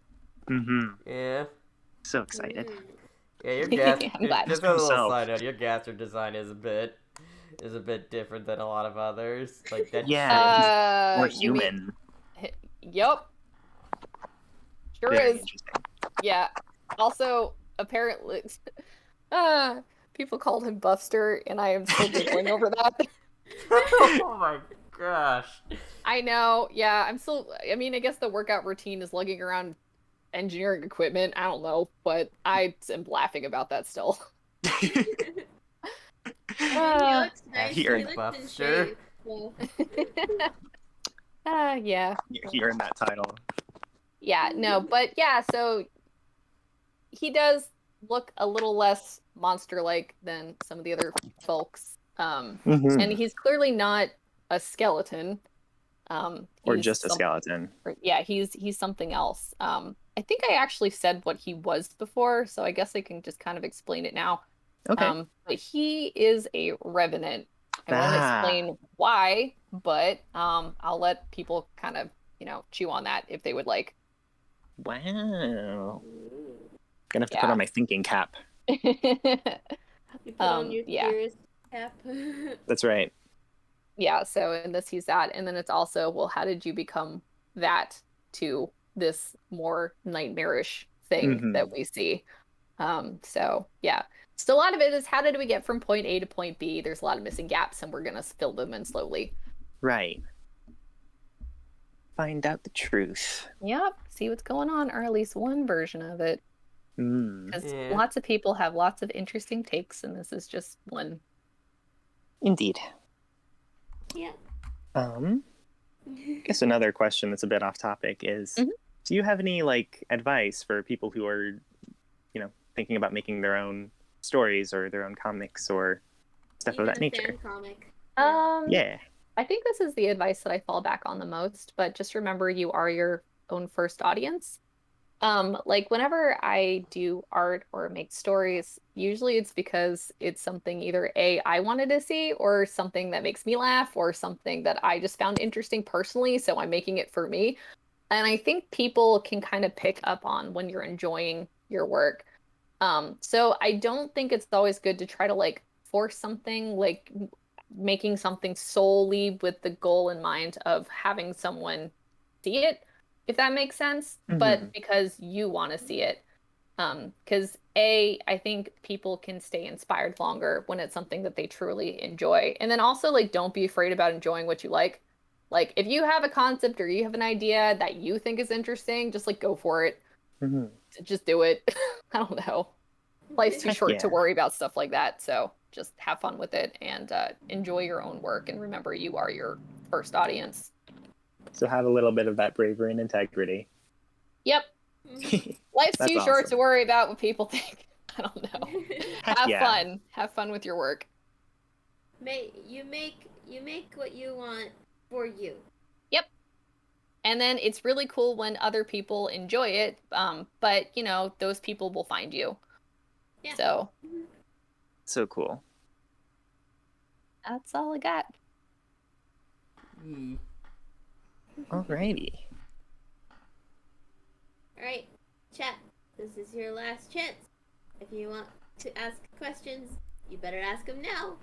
Yeah. So excited. Yeah, your Gaster. I'm glad. Just a little side note, your Gaster design is a bit different than a lot of others. Like that. Yeah. More human. Yup. Sure Very is. interesting. Yeah. Also, apparently, people called him Buster, and I am still giggling over that. Oh my gosh. I know. Yeah, I mean, I guess the workout routine is lugging around engineering equipment. I don't know, but I am laughing about that still. He looks nice. He He earned looks in Buster. shape. So. Yeah. He earned that title. Yeah, no, but yeah, so he does look a little less monster-like than some of the other folks. And he's clearly not a skeleton. Or just a skeleton. Yeah, he's something else. I think I actually said what he was before, so I guess I can just kind of explain it now. Okay. But he is a revenant. I won't explain why, but I'll let people kind of, chew on that if they would like. Wow. Gonna have to put on my thinking cap. You put on your Yeah. theorist cap. That's right. Yeah, so in this he's that, and then it's also, well, how did you become that to this more nightmarish thing that we see? So yeah. So a lot of it is, how did we get from point A to point B? There's a lot of missing gaps, and we're gonna fill them in slowly. Right. Find out the truth. Yep, see what's going on, or at least one version of it. Because Yeah. lots of people have lots of interesting takes, and this is just one. Indeed. Yeah. I guess another question that's a bit off topic is, do you have any like advice for people who are, thinking about making their own stories or their own comics or stuff of that nature? Comic. Yeah. I think this is the advice that I fall back on the most, but just remember you are your own first audience. Like whenever I do art or make stories, usually it's because it's something either A, I wanted to see, or something that makes me laugh, or something that I just found interesting personally, so I'm making it for me. And I think people can kind of pick up on when you're enjoying your work. So I don't think it's always good to try to like force something, like making something solely with the goal in mind of having someone see it, if that makes sense, but because you want to see it. Because I think people can stay inspired longer when it's something that they truly enjoy. And then also, like, don't be afraid about enjoying what you like. Like, if you have a concept or you have an idea that you think is interesting, just like go for it. Just do it. I don't know. Life's too short to worry about stuff like that. So just have fun with it and enjoy your own work. And remember, you are your first audience. So have a little bit of that bravery and integrity. Yep. Life's too short awesome. to worry about what people think. I don't know. Have fun. Have fun with your work. You make what you want for you. Yep. And then it's really cool when other people enjoy it. But those people will find you. Yeah. So. So cool. That's all I got. Alrighty. Alright, chat. This is your last chance. If you want to ask questions, you better ask them now.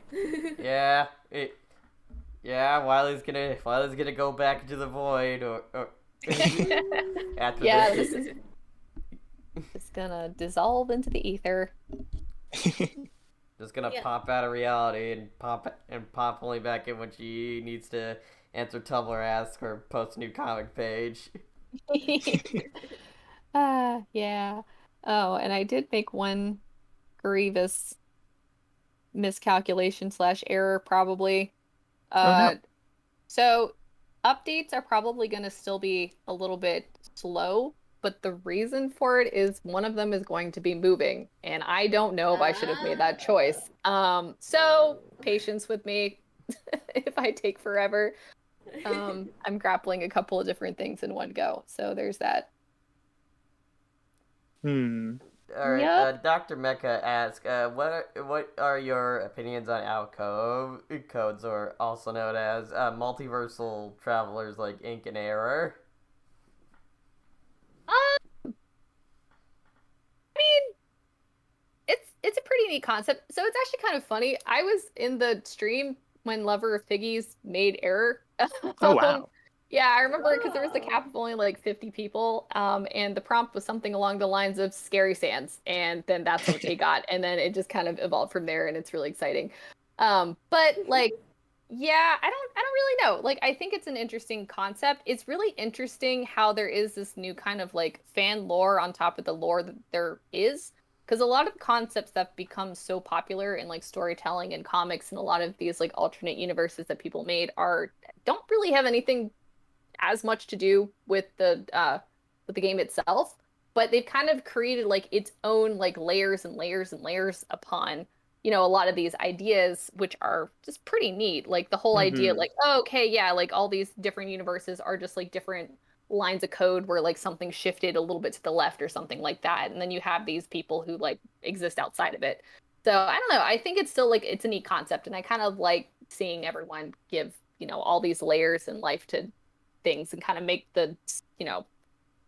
Wiley's gonna go back into the void or after this is it's gonna dissolve into the ether. Just gonna pop out of reality and pop only back in when she needs to answer Tumblr ask or post a new comic page. Yeah. Oh, and I did make one grievous miscalculation / error probably. No. So updates are probably going to still be a little bit slow, but the reason for it is one of them is going to be moving, and I don't know if I should have made that choice. So patience with me if I take forever. I'm grappling a couple of different things in one go, so there's that. All right. Yep. Dr. Mecha asks, what are your opinions on codes, or also known as multiversal travelers like Ink and Error? I mean, it's a pretty neat concept. So it's actually kind of funny. I was in the stream when Lover of Piggies made Error. Oh wow. Yeah, I remember because there was a cap of only like 50 people, and the prompt was something along the lines of Scary Sands, and then that's what they got, and then it just kind of evolved from there, and it's really exciting. But like, yeah, I don't really know. Like, I think it's an interesting concept. It's really interesting how there is this new kind of like fan lore on top of the lore that there is, because a lot of concepts that become so popular in like storytelling and comics and a lot of these like alternate universes that people made don't really have anything as much to do with the game itself, but they've kind of created like its own like layers and layers and layers upon a lot of these ideas, which are just pretty neat. Like the whole idea, like, oh, okay, yeah, like all these different universes are just like different lines of code where like something shifted a little bit to the left or something like that, and then you have these people who like exist outside of it. So I don't know, I think it's still like it's a neat concept, and I kind of like seeing everyone give all these layers and life to things and kind of make the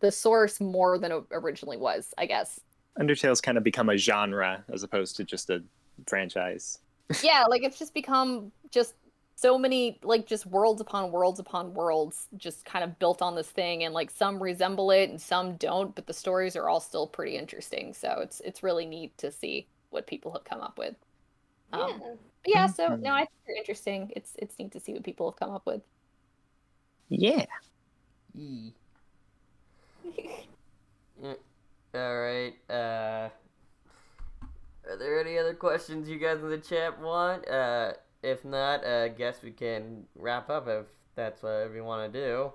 source more than it originally was, I guess. Undertale's kind of become a genre as opposed to just a franchise. Yeah, like it's just become just so many like just worlds upon worlds upon worlds just kind of built on this thing, and like some resemble it and some don't, but the stories are all still pretty interesting. So it's really neat to see what people have come up with. Yeah. But yeah, so Mhm. no, I think they're interesting. It's neat to see what people have come up with. Yeah. Yee. All right. Are there any other questions you guys in the chat want? If not, I guess we can wrap up if that's what we want to do.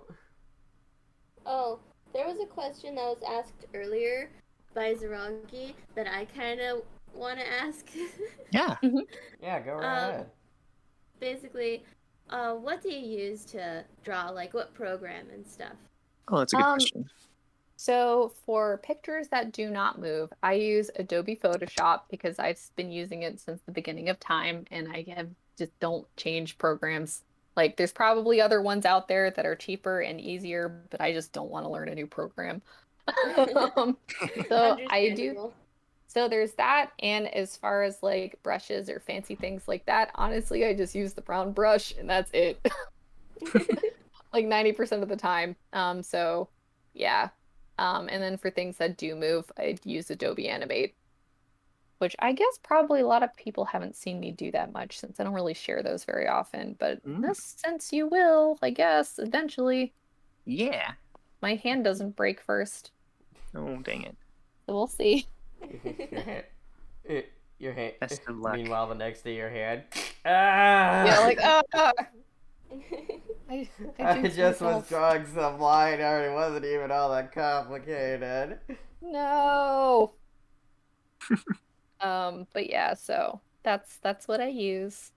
Oh, there was a question that was asked earlier by Zaragi that I kind of want to ask. Yeah. Yeah, go right ahead. Basically, what do you use to draw? Like, what program and stuff? Oh, that's a good question. So for pictures that do not move, I use Adobe Photoshop because I've been using it since the beginning of time, and I have just don't change programs. Like there's probably other ones out there that are cheaper and easier, but I just don't want to learn a new program. So I do. Understandable. So there's that, and as far as like brushes or fancy things like that, honestly, I just use the brown brush and that's it. Like 90% of the time. So yeah. And then for things that do move, I'd use Adobe Animate, which I guess probably a lot of people haven't seen me do that much since I don't really share those very often. But in this sense, you will, I guess, eventually. Yeah. My hand doesn't break first, Oh, dang it. so we'll see. Your hand. Best of luck. Meanwhile, the next day, your hand. Yeah, like, I I jinxed just was myself. drawing some line art. It wasn't even all that complicated. No. But yeah, so that's what I use.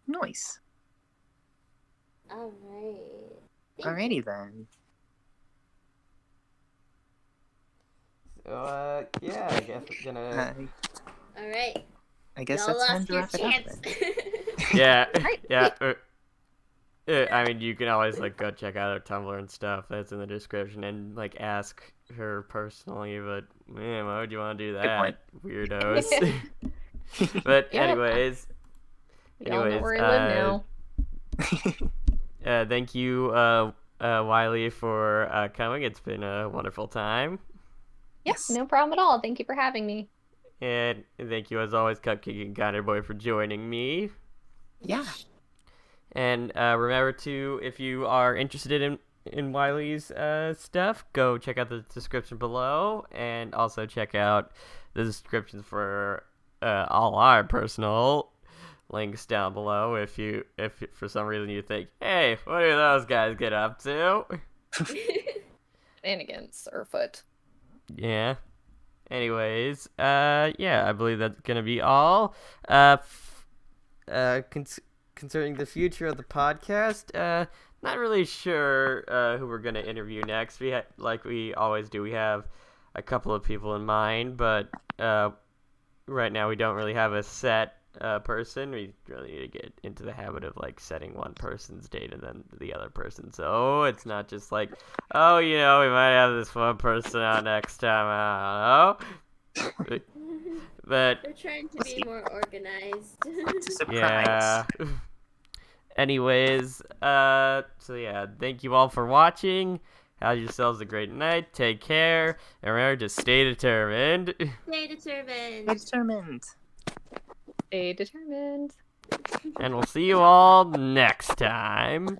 Nice. All right. Alrighty then. So, yeah, I guess we're gonna. All right. I guess Y'all that's time lost to your wrap it up chance. then. Yeah, yeah. I mean, you can always like go check out her Tumblr and stuff. That's in the description, and like ask her personally. But man, why would you want to do point. that, weirdos? But Yeah. anyways, Y'all know where I live now. thank you, Wiley, for coming. It's been a wonderful time, Yes, no problem at all. Thank you for having me. and thank you as always, Cupcake and Kinder Boy, for joining me. Yeah. And remember to, if you are interested in Wiley's stuff, go check out the description below, and also check out the descriptions for all our personal links down below. If for some reason you think, hey, what do those guys get up to? Shenanigans, Surfoot. Yeah. Anyways, yeah, I believe that's gonna be all. Concerning the future of the podcast, not really sure who we're gonna interview next. Like we always do, we have a couple of people in mind, but right now we don't really have a set person. We really need to get into the habit of like setting one person's date and then the other person, so it's not just like, oh, we might have this one person on next time, I don't know. But We're trying to be more organized. It's a surprise. yeah. Anyways, so yeah, thank you all for watching. Have yourselves a great night. Take care. And remember to stay determined. Stay determined. Determined. Stay determined. And we'll see you all next time.